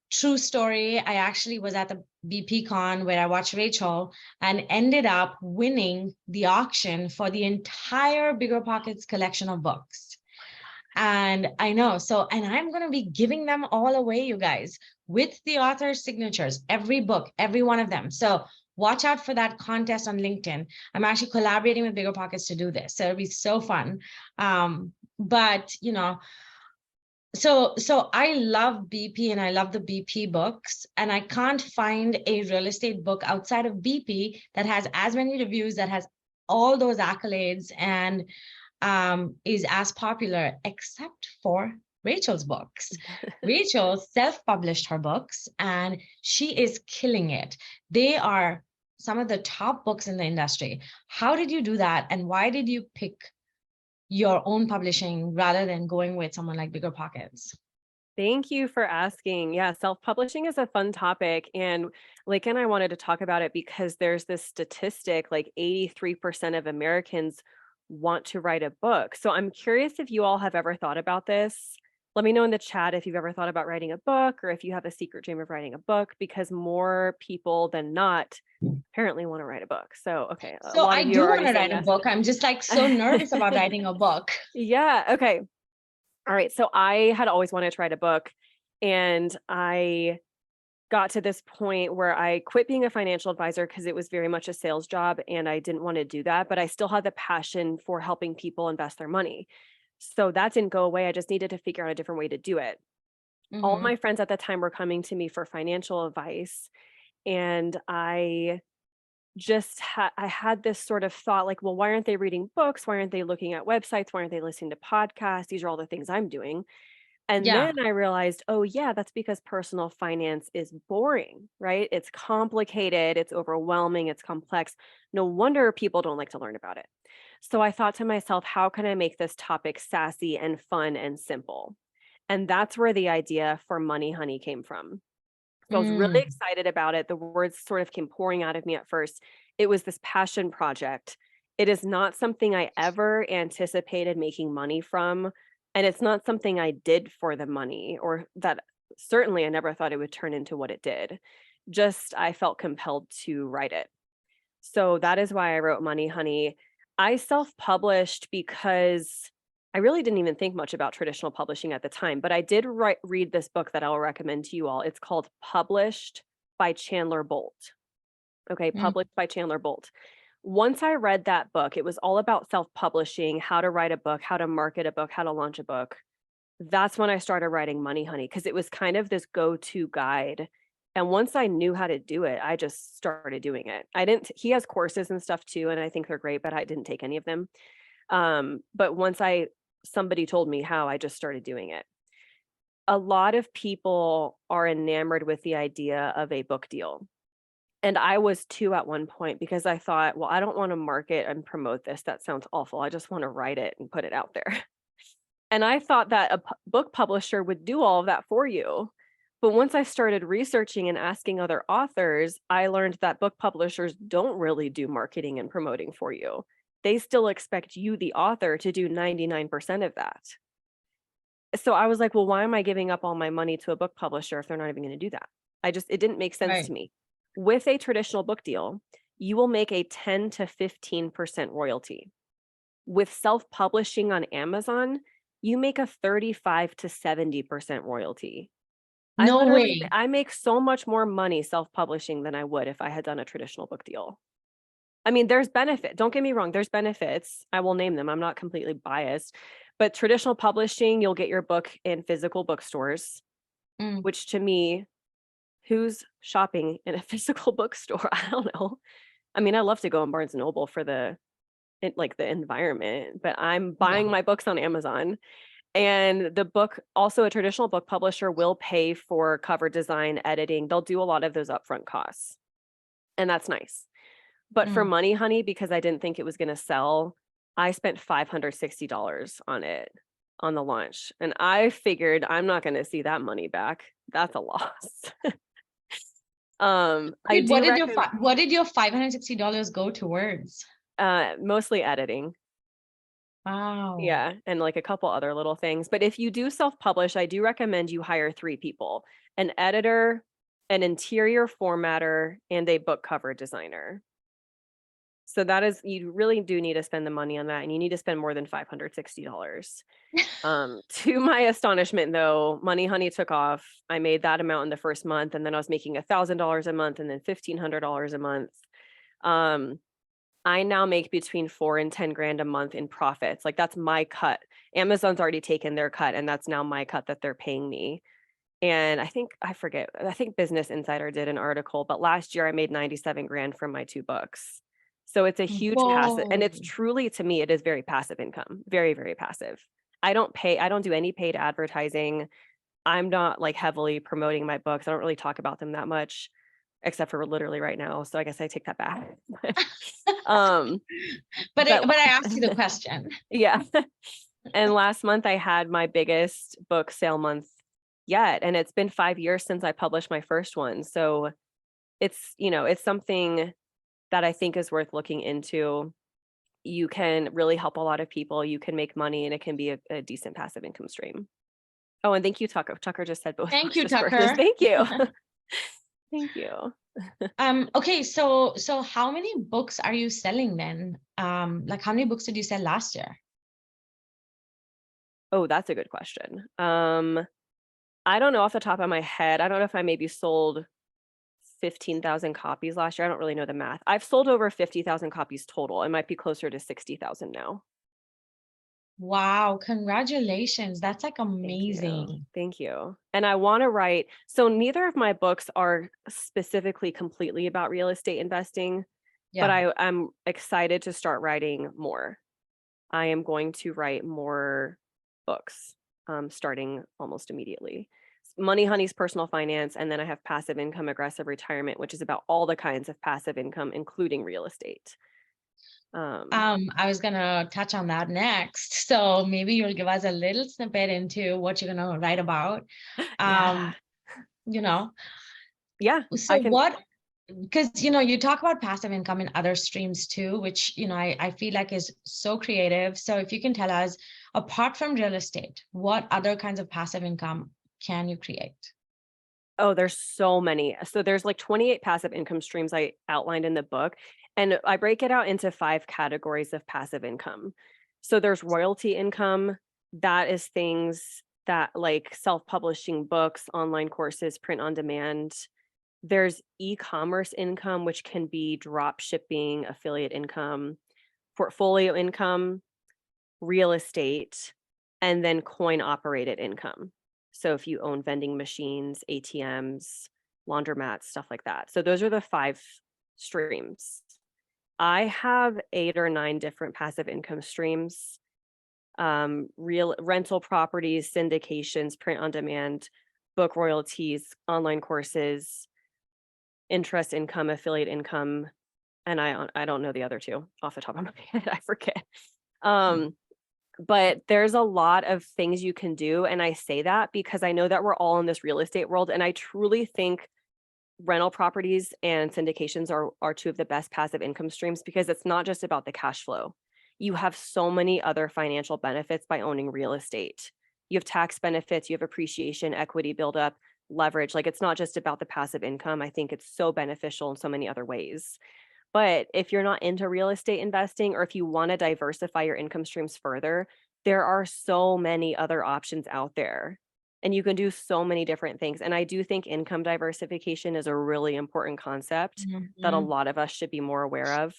True story, I actually was at the BP Con where I watched Rachel and ended up winning the auction for the entire Bigger Pockets collection of books. And I know, and I'm going to be giving them all away, you guys, with the author's signatures, every book, every one of them. So watch out for that contest on LinkedIn. I'm actually collaborating with Bigger Pockets to do this. So it'll be so fun. So I love BP and I love the BP books, and I can't find a real estate book outside of BP that has as many reviews, that has all those accolades, and is as popular, except for Rachel's books. Rachel self-published her books and she is killing it. They are some of the top books in the industry. How did you do that? And why did you pick your own publishing rather than going with someone like Bigger Pockets? Thank you for asking. Yeah, self-publishing is a fun topic. And Leka and I wanted to talk about it because there's this statistic, like 83% of Americans want to write a book. So I'm curious if you all have ever thought about this. Let me know in the chat if you've ever thought about writing a book or if you have a secret dream of writing a book, because more people than not apparently want to write a book. So, okay. So I do want to write a book. I'm just like so nervous about writing a book. Yeah. Okay. All right. So I had always wanted to write a book, and I got to this point where I quit being a financial advisor because it was very much a sales job and I didn't want to do that, but I still had the passion for helping people invest their money. So that didn't go away. I just needed to figure out a different way to do it. All Mhm. my friends at the time were coming to me for financial advice. And I had this sort of thought like, well, why aren't they reading books? Why aren't they looking at websites? Why aren't they listening to podcasts? These are all the things I'm doing. And Yeah. then I realized, oh, yeah, that's because personal finance is boring, right? It's complicated, it's overwhelming, it's complex. No wonder people don't like to learn about it. So I thought to myself, how can I make this topic sassy and fun and simple? And that's where the idea for Money Honey came from. So I was really Mm. excited about it. The words sort of came pouring out of me at first. It was this passion project. It is not something I ever anticipated making money from. And it's not something I did for the money, or that certainly I never thought it would turn into what it did. Just I felt compelled to write it. So that is why I wrote Money Honey. I self-published because I really didn't even think much about traditional publishing at the time, but I did read this book that I'll recommend to you all. It's called Published by Chandler Bolt. Okay, Mm. Published by Chandler Bolt. Once I read that book, it was all about self-publishing, how to write a book, how to market a book, how to launch a book. That's when I started writing Money Honey because it was kind of this go-to guide. And once I knew how to do it, I just started doing it. I didn't, he has courses and stuff too, and I think they're great, but I didn't take any of them. But once somebody told me how, I just started doing it. A lot of people are enamored with the idea of a book deal. And I was too at one point because I thought, well, I don't want to market and promote this. That sounds awful. I just want to write it and put it out there. And I thought that a book publisher would do all of that for you. But once I started researching and asking other authors, I learned that book publishers don't really do marketing and promoting for you. They still expect you, the author, to do 99% of that. So I was like, well, why am I giving up all my money to a book publisher if they're not even going to do that? It didn't make sense Right. to me. With a traditional book deal, you will make a 10 to 15% royalty. With self-publishing on Amazon, you make a 35 to 70% royalty. No way. I make so much more money self-publishing than I would if I had done a traditional book deal. I mean, there's benefit. Don't get me wrong, there's benefits. I will name them. I'm not completely biased. But traditional publishing, you'll get your book in physical bookstores, Mm. which to me, who's shopping in a physical bookstore? I don't know. I mean, I love to go in Barnes and Noble for the environment, but I'm buying Yeah. my books on Amazon. And the book, also a traditional book publisher will pay for cover design, editing. They'll do a lot of those upfront costs. And that's nice. But for Mm. Money Honey, because I didn't think it was going to sell, I spent $560 on it on the launch. And I figured I'm not going to see that money back. That's a loss. I Wait, do recommend what did your $560 go towards? mostly editing. Wow. Yeah, and like a couple other little things. But if you do self-publish, I do recommend you hire 3 people: an editor, an interior formatter, and a book cover designer. So you really do need to spend the money on that, and you need to spend more than $560. To my astonishment though, Money Honey took off. I made that amount in the first month, and then I was making $1,000 a month and then $1,500 a month. I now make between 4 and 10 grand a month in profits. Like that's my cut. Amazon's already taken their cut, and that's now my cut that they're paying me. And I think Business Insider did an article, but last year I made 97 grand from my 2 books. So it's a huge passive, and Whoa. it's truly, to me, it is very passive income, very, very passive. I don't do any paid advertising. I'm not like heavily promoting my books. I don't really talk about them that much, except for literally right now. So I guess I take that back. um, But but I asked you the question. yeah. And last month I had my biggest book sale month yet. And it's been 5 years since I published my first one. So it's something that I think is worth looking into. You can really help a lot of people. You can make money, and it can be a decent passive income stream. Oh, and thank you, Tucker. Tucker just said both. Thank you, just purchased. Tucker. Thank you. Thank you. Okay, so how many books are you selling then? Like how many books did you sell last year? Oh, that's a good question. I don't know off the top of my head. I don't know if I maybe sold 15,000 copies last year. I don't really know the math. I've sold over 50,000 copies total. It might be closer to 60,000 now. Wow, congratulations. That's like Thank you. amazing. Thank you. And I want to write, so neither of my books are specifically completely about real estate investing, but I'm excited to start writing more. I am going to write more books, starting almost immediately. Money Honey's personal finance, and then I have Passive Income Aggressive Retirement, which is about all the kinds of passive income, including real estate. I was gonna touch on that next. So maybe you'll give us a little snippet into what you're gonna write about. Yeah. You know, Yeah. so what, because you talk about passive income in other streams too, which I feel like is so creative. So if you can tell us, apart from real estate, what other kinds of passive income can you create? Oh, there's so many. So there's like 28 passive income streams I outlined in the book, and I break it out into 5 categories of passive income. So there's royalty income. That is things that like self-publishing books, online courses, print on demand. There's e-commerce income, which can be drop shipping, affiliate income, portfolio income, real estate, and then coin operated income. So if you own vending machines, ATMs, laundromats, stuff like that. So those are the 5 streams. I have 8 or 9 different passive income streams. Real rental properties, syndications, print on demand, book royalties, online courses, interest income, affiliate income, and I don't know the other 2 off the top of my head. I forget. But there's a lot of things you can do. And I say that because I know that we're all in this real estate world. And I truly think rental properties and syndications are 2 of the best passive income streams, because it's not just about the cash flow. You have so many other financial benefits by owning real estate. You have tax benefits, you have appreciation, equity buildup, leverage. Like, it's not just about the passive income. I think it's so beneficial in so many other ways. But if you're not into real estate investing, or if you want to diversify your income streams further, there are so many other options out there, and you can do so many different things. And I do think income diversification is a really important concept that a lot of us should be more aware of.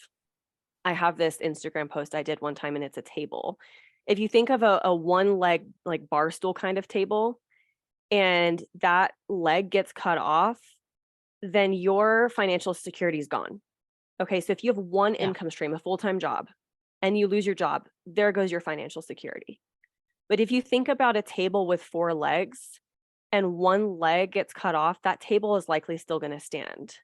I have this Instagram post I did one time, and it's a table. If you think of a one leg, like bar stool kind of table, and that leg gets cut off, then your financial security is gone. Okay, so if you have one income stream, a full-time job, and you lose your job, there goes your financial security. But if you think about a table with 4 legs and one leg gets cut off, that table is likely still going to stand.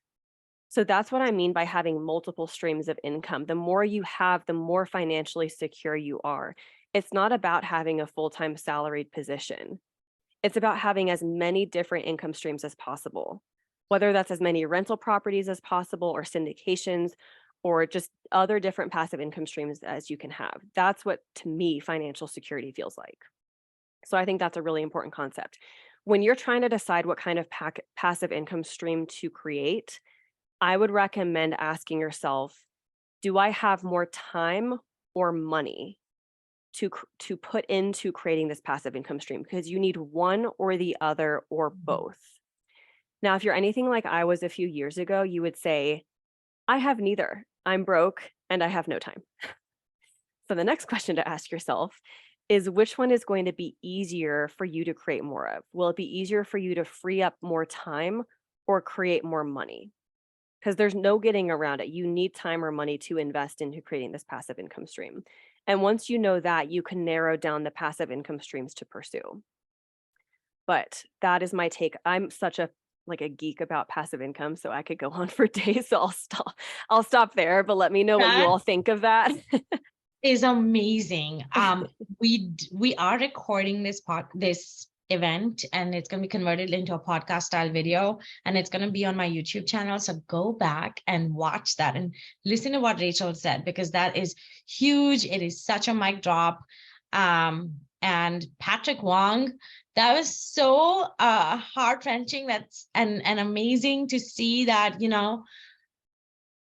So that's what I mean by having multiple streams of income. The more you have, the more financially secure you are. It's not about having a full-time salaried position. It's about having as many different income streams as possible, whether that's as many rental properties as possible, or syndications, or just other different passive income streams as you can have. That's what, to me, financial security feels like. So I think that's a really important concept. When you're trying to decide what kind of passive income stream to create, I would recommend asking yourself, do I have more time or money to put into creating this passive income stream? Because you need one or the other, or both. Now, if you're anything like I was a few years ago, you would say, I have neither. I'm broke and I have no time. So the next question to ask yourself is, which one is going to be easier for you to create more of? Will it be easier for you to free up more time or create more money? Because there's no getting around it. You need time or money to invest into creating this passive income stream. And once you know that, you can narrow down the passive income streams to pursue. But that is my take. I'm such a geek about passive income, so I could go on for days. So I'll stop there, but let me know what you all think of that. Is amazing. We are recording this event, and it's going to be converted into a podcast style video, and it's going to be on my YouTube channel. So go back and watch that and listen to what Rachel said, because that is huge. It is such a mic drop. And Patrick Wong, that was so heart-wrenching. That's and amazing to see that,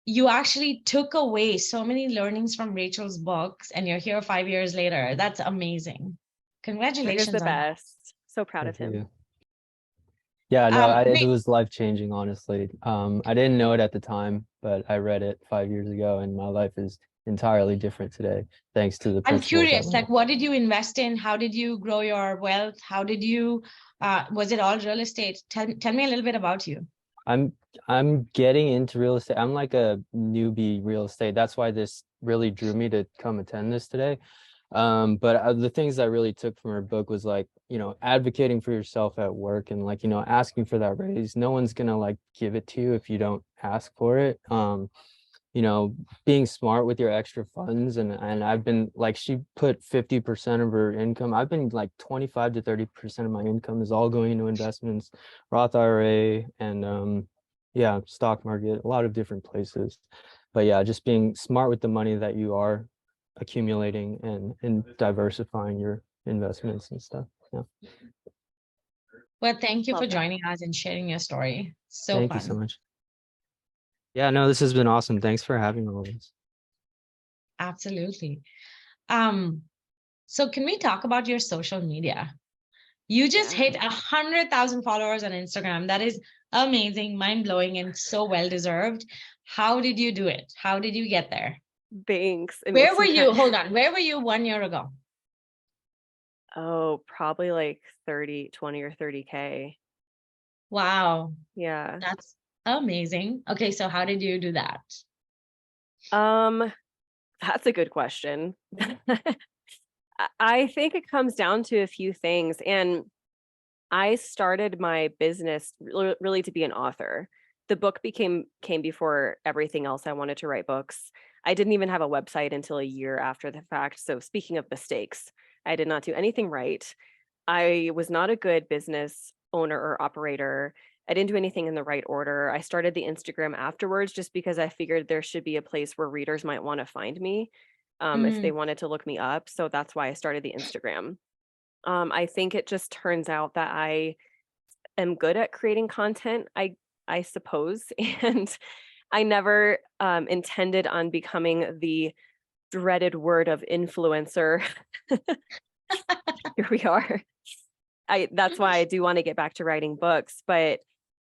you actually took away so many learnings from Rachel's books, and you're here 5 years later. That's amazing. Congratulations. He's the best. So proud of him. You. Yeah, no, it was life-changing, honestly. I didn't know it at the time, but I read it 5 years ago, and my life is entirely different today thanks to the I'm principles I curious, learned. like, what did you invest in? How did you grow your wealth? How did you, was it all real estate? Tell me a little bit about you. I'm getting into real estate. I'm like a newbie real estate. That's why this really drew me to come attend this today. But the things I really took from her book was like, advocating for yourself at work and like, asking for that raise. No one's gonna like give it to you if you don't ask for it. Being smart with your extra funds, and I've been like, she put 50% of her income. I've been like 25 to 30% of my income is all going into investments, Roth IRA, and yeah, stock market, a lot of different places. But yeah, just being smart with the money that you are accumulating and diversifying your investments and stuff. Yeah. Well, thank you Love for that. joining us and sharing your story. So Thank fun. you so much. Yeah, no, this has been awesome. Thanks for having all this. Absolutely. So can we talk about your social media? You just Yeah. hit 100,000 followers on Instagram. That is amazing, mind-blowing, and so well-deserved. How did you do it? How did you get there? Thanks. It Where makes were me you? Hold on. Where were you 1 year ago? Oh, probably like 20 or 30K. Wow, Yeah. that's amazing. Okay, so how did you do that? That's a good question. I think it comes down to a few things. And I started my business really to be an author. The book came before everything else. I wanted to write books. I didn't even have a website until a year after the fact. So speaking of mistakes, I did not do anything right. I was not a good business owner or operator. I didn't do anything in the right order. I started the Instagram afterwards just because I figured there should be a place where readers might want to find me if they wanted to look me up. So that's why I started the Instagram. I think it just turns out that I am good at creating content, I suppose, and I never intended on becoming the dreaded word of influencer. Here we are. That's why I do want to get back to writing books, but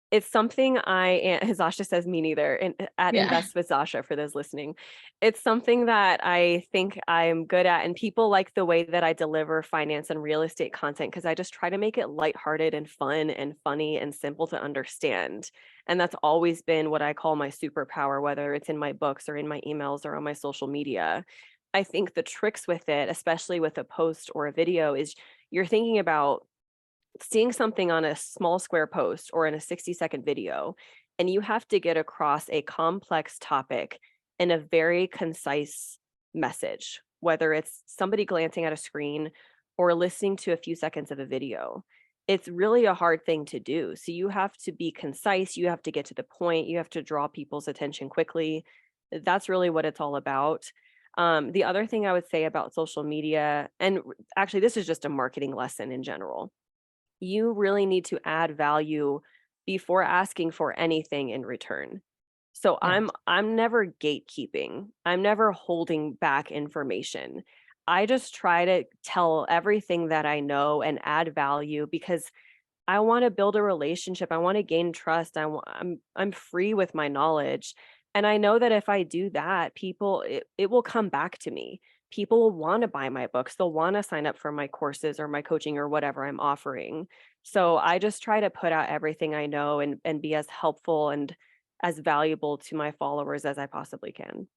it's something Zasha says me neither, and at Yeah. Invest with Zasha for those listening. It's something that I think I'm good at, and people like the way that I deliver finance and real estate content because I just try to make it lighthearted and fun and funny and simple to understand. And that's always been what I call my superpower, whether it's in my books or in my emails or on my social media. I think the tricks with it, especially with a post or a video, is you're thinking about seeing something on a small square post or in a 60-second video, and you have to get across a complex topic in a very concise message, whether it's somebody glancing at a screen or listening to a few seconds of a video. It's really a hard thing to do. So you have to be concise, you have to get to the point, you have to draw people's attention quickly. That's really what it's all about. The other thing I would say about social media, and actually this is just a marketing lesson in general, you really need to add value before asking for anything in return. So Yeah. I'm never gatekeeping. I'm never holding back information. I just try to tell everything that I know and add value because I want to build a relationship. I want to gain trust. I'm free with my knowledge. And I know that if I do that, it will come back to me. People will want to buy my books. They'll want to sign up for my courses or my coaching or whatever I'm offering. So I just try to put out everything I know and be as helpful and as valuable to my followers as I possibly can.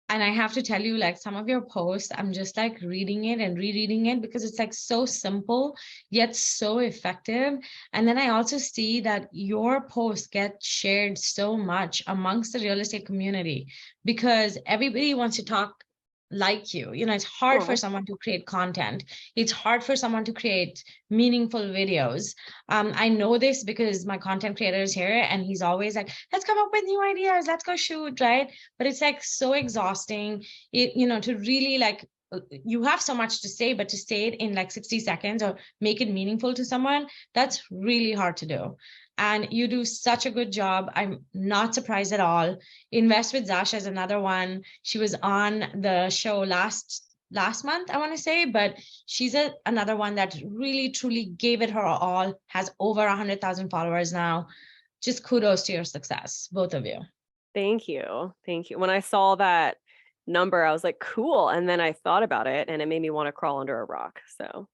And I have to tell you, like, some of your posts, I'm just like reading it and rereading it because it's like so simple, yet so effective. And then I also see that your posts get shared so much amongst the real estate community because everybody wants to talk like you. It's hard for someone to create content. It's hard for someone to create meaningful videos. I know this because my content creator is here and he's always like, let's come up with new ideas, let's go shoot, right? But it's like so exhausting, to really like, you have so much to say, but to say it in like 60 seconds or make it meaningful to someone, that's really hard to do. And you do such a good job. I'm not surprised at all. Invest with Zasha is another one. She was on the show last month, I want to say, but she's another one that really, truly gave it her all, has over 100,000 followers now. Just kudos to your success, both of you. Thank you. Thank you. When I saw that number, I was like, cool. And then I thought about it and it made me want to crawl under a rock. So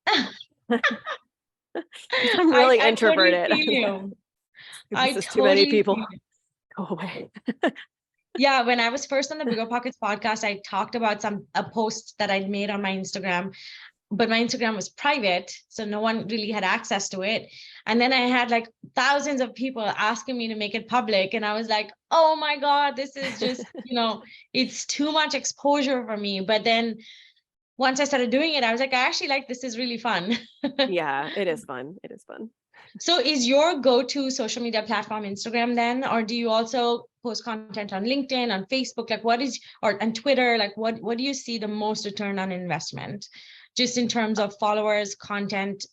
I'm really I totally introverted. feel you. I This is too many totally people. feel you. Go away. Yeah, when I was first on the Bigger Pockets podcast, I talked about a post that I'd made on my Instagram, but my Instagram was private, so no one really had access to it. And then I had like thousands of people asking me to make it public, and I was like, oh my God, this is just, it's too much exposure for me. But then once I started doing it, I was like, I actually like this is really fun. Yeah, it is fun. It is fun. So is your go-to social media platform Instagram then, or do you also post content on LinkedIn, on Facebook? Like or on Twitter, like what do you see the most return on investment? Just in terms of followers, content,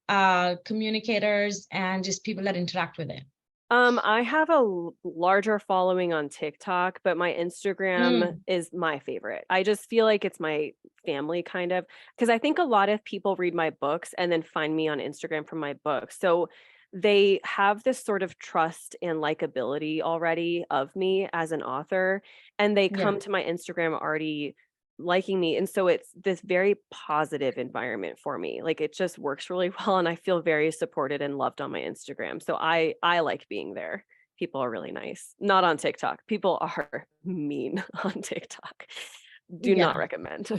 communicators, and just people that interact with it. I have a larger following on TikTok, but my Instagram is my favorite. I just feel like it's my family kind of, because I think a lot of people read my books and then find me on Instagram from my books. So they have this sort of trust and likability already of me as an author, and they come to my Instagram already liking me. And so it's this very positive environment for me. Like it just works really well. And I feel very supported and loved on my Instagram. So I like being there. People are really nice. Not on TikTok. People are mean on TikTok. Do not recommend.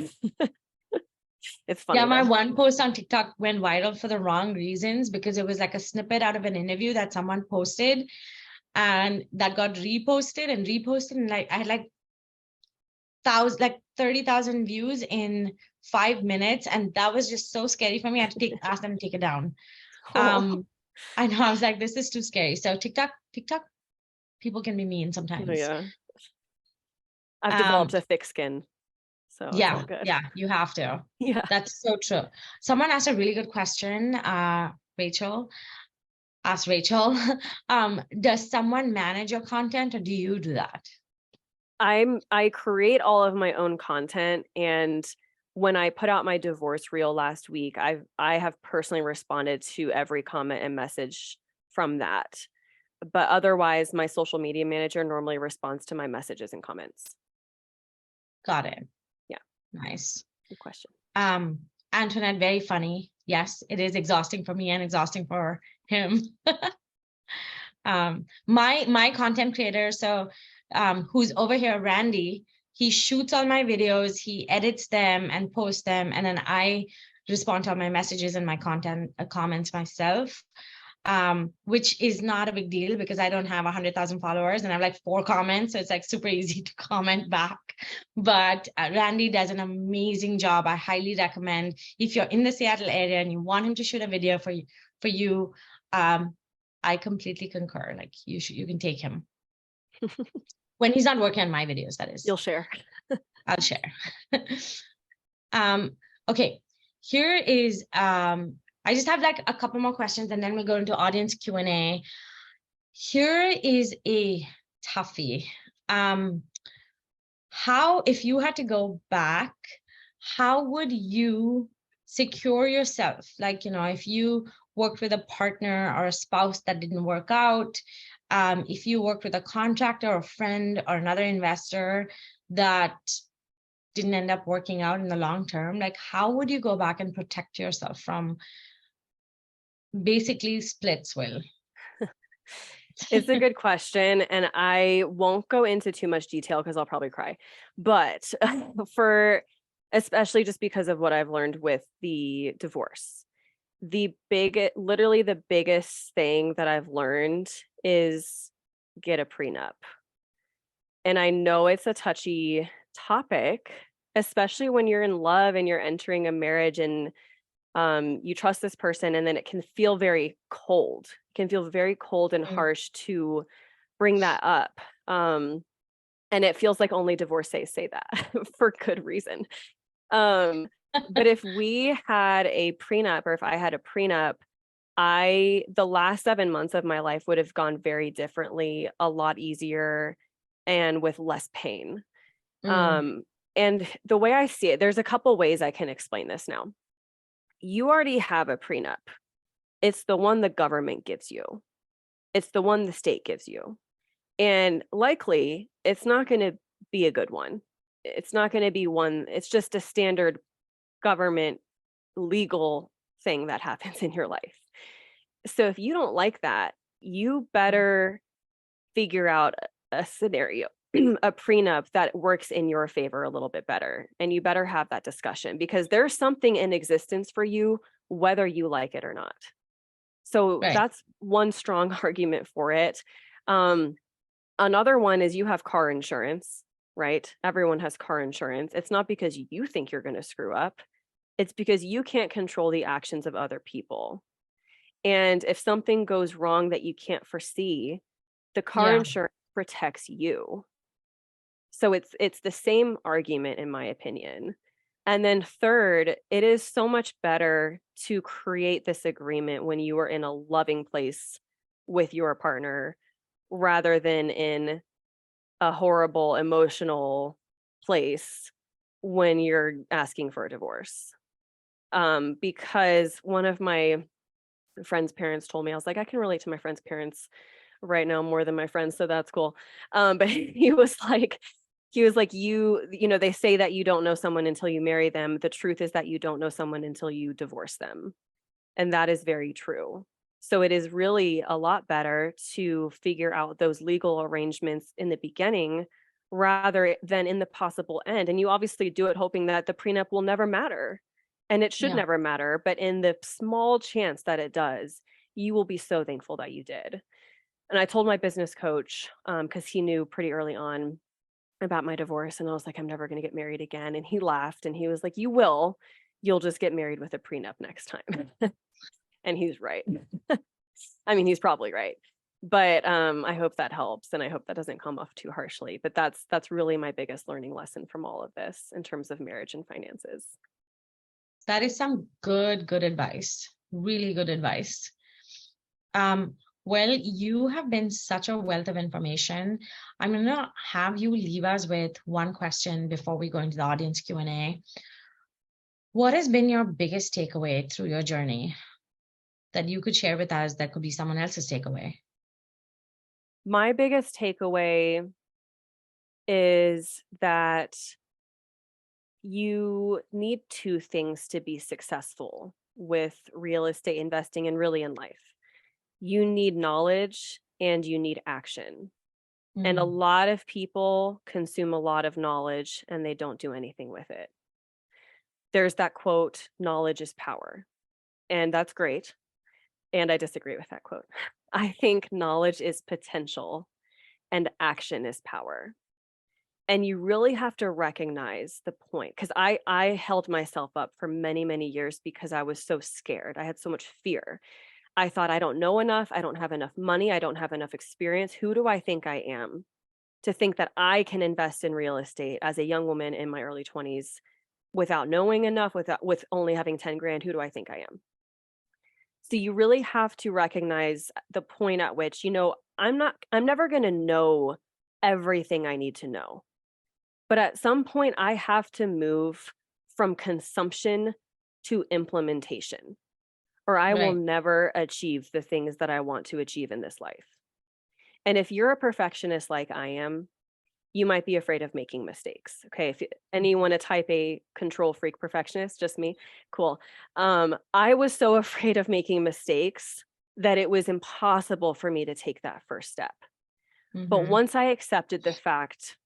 It's funny. Yeah, my one post on TikTok went viral for the wrong reasons, because it was like a snippet out of an interview that someone posted, and that got reposted, and like I had like 30,000 views in 5 minutes, and that was just so scary for me. I had to ask them to take it down. I know, I was like, this is too scary. So TikTok, people can be mean sometimes. Yeah, I've developed a thick skin, so it's all good. Yeah, you have to. Yeah, that's so true. Someone asked a really good question. Rachel asked Rachel, does someone manage your content, or do you do that? I create all of my own content, and when I put out my divorce reel last week, I have personally responded to every comment and message from that. But otherwise, my social media manager normally responds to my messages and comments. Got it. Yeah. Nice. Good question. Antoinette, very funny. Yes, it is exhausting for me and exhausting for him. My content creator, so who's over here, Randy, he shoots all my videos, he edits them and posts them, and then I respond to all my messages and my content comments myself, which is not a big deal because I don't have 100,000 followers and I have like 4 comments, so it's like super easy to comment back. But Randy does an amazing job. I highly recommend, if you're in the Seattle area and you want him to shoot a video for you, I completely concur. Like you can take him. When he's not working on my videos, that is. You'll share. I'll share. Okay, here is, I just have like a couple more questions and then we'll go into audience Q&A. Here is a toughie. How, if you had to go back, how would you secure yourself? Like, if you worked with a partner or a spouse that didn't work out, if you worked with a contractor or a friend or another investor that didn't end up working out in the long term, like how would you go back and protect yourself from basically splits, Will? It's a good question, and I won't go into too much detail because I'll probably cry. But especially just because of what I've learned with the divorce, literally the biggest thing that I've learned is get a prenup. And I know it's a touchy topic, especially when you're in love and you're entering a marriage and you trust this person, and then it can feel very cold. It can feel very cold and harsh to bring that up. And it feels like only divorcees say that for good reason. But if we had a prenup, or if I had a prenup, the last 7 months of my life would have gone very differently, a lot easier, and with less pain. And the way I see it, there's a couple ways I can explain this now. You already have a prenup. It's the one the government gives you. It's the one the state gives you. And likely it's not going to be a good one. It's not going to be one, it's just a standard government legal thing that happens in your life. So if you don't like that, you better figure out a scenario, a prenup that works in your favor a little bit better. And you better have that discussion, because there's something in existence for you, whether you like it or not. So Right. that's one strong argument for it. Another one is you have car insurance, right? Everyone has car insurance. It's not because you think you're going to screw up. It's because you can't control the actions of other people. And if something goes wrong that you can't foresee, the car Yeah. insurance protects you. So it's the same argument, in my opinion. And then third, it is so much better to create this agreement when you are in a loving place with your partner, rather than in a horrible emotional place when you're asking for a divorce. Because one of my friend's parents told me, I was like, I can relate to my friend's parents right now more than my friends, so that's cool. But he was like, you know, they say that you don't know someone until you marry them. The truth is that you don't know someone until you divorce them. And that is very true. So it is really a lot better to figure out those legal arrangements in the beginning rather than in the possible end. And you obviously do it hoping that the prenup will never matter. And it should Yeah. never matter. But in the small chance that it does, you will be so thankful that you did. And I told my business coach, because he knew pretty early on about my divorce. And I was like, I'm never going to get married again. And he laughed and he was like, you will. You'll just get married with a prenup next time. And he's right. I mean, he's probably right. But I hope that helps. And I hope that doesn't come off too harshly. But that's really my biggest learning lesson from all of this in terms of marriage and finances. That is some good advice. Really good advice. Well, you have been such a wealth of information. I'm going to have you leave us with one question before we go into the audience Q&A. What has been your biggest takeaway through your journey that you could share with us that could be someone else's takeaway? My biggest takeaway is that you need two things to be successful with real estate investing and really in life. You need knowledge and you need action. And a lot of people consume a lot of knowledge and they don't do anything with it. There's that quote, knowledge is power. And that's great. And I disagree with that quote. I think knowledge is potential and action is power. And you really have to recognize the point, because I held myself up for many, many years because I was so scared. I had so much fear. I thought, I don't know enough. I don't have enough money. I don't have enough experience. Who do I think I am to think that I can invest in real estate as a young woman in my early 20s without knowing enough, with only having 10 grand? Who do I think I am? So you really have to recognize the point at which, you know, I'm never going to know everything I need to know. But at some point, I have to move from consumption to implementation, or I will never achieve the things that I want to achieve in this life. And if you're a perfectionist like I am, you might be afraid of making mistakes. Okay. If anyone a type A control freak perfectionist, just me. Cool. I was so afraid of making mistakes that it was impossible for me to take that first step. But once I accepted the fact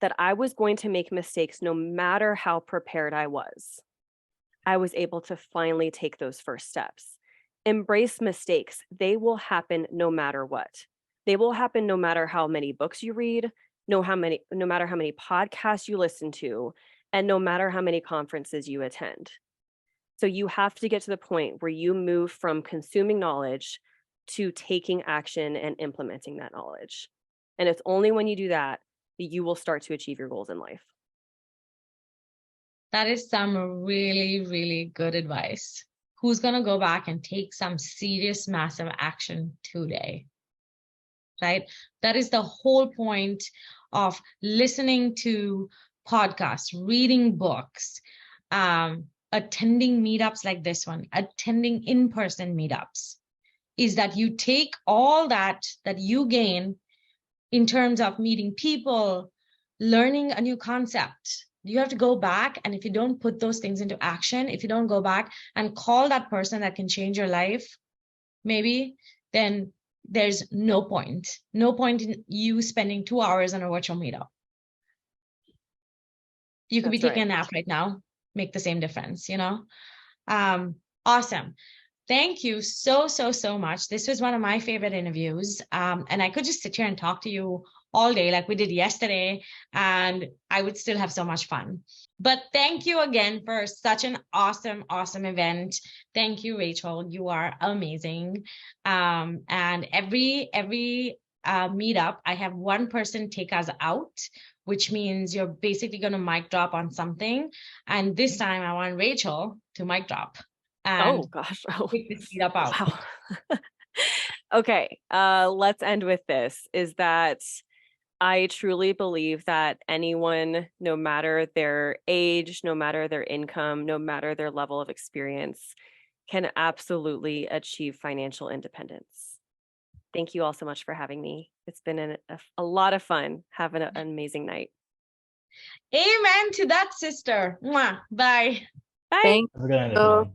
that I was going to make mistakes no matter how prepared I was able to finally take those first steps. Embrace mistakes. They will happen no matter what. They will happen no matter how many books you read, no matter how many podcasts you listen to, and no matter how many conferences you attend. So you have to get to the point where you move from consuming knowledge to taking action and implementing that knowledge. And it's only when you do that you will start to achieve your goals in life. That is some really, really good advice. Who's going to go back and take some serious, massive action today? Right? That is the whole point of listening to podcasts, reading books, attending meetups like this one, attending in-person meetups, is that you take all that you gain in terms of meeting people, learning a new concept. You have to go back. And if you don't put those things into action, if you don't go back and call that person that can change your life, maybe, then there's no point in you spending 2 hours on a virtual meetup. You could be That's taking a right. nap right now, make the same difference, you know? Awesome. Thank you so much. This was one of my favorite interviews. And I could just sit here and talk to you all day like we did yesterday, and I would still have so much fun. But thank you again for such an awesome event. Thank you, Rachel. You are amazing. And every meetup, I have one person take us out, which means you're basically going to mic drop on something. And this time I want Rachel to mic drop. And Oh gosh. Oh, take this meetup out. wow. Okay. Let's end with this, is that I truly believe that anyone, no matter their age, no matter their income, no matter their level of experience, can absolutely achieve financial independence. Thank you all so much for having me. It's been a lot of fun. Have an amazing night. Amen to that, sister. Mwah. Bye. Bye. Thank Have a good night, you. everyone.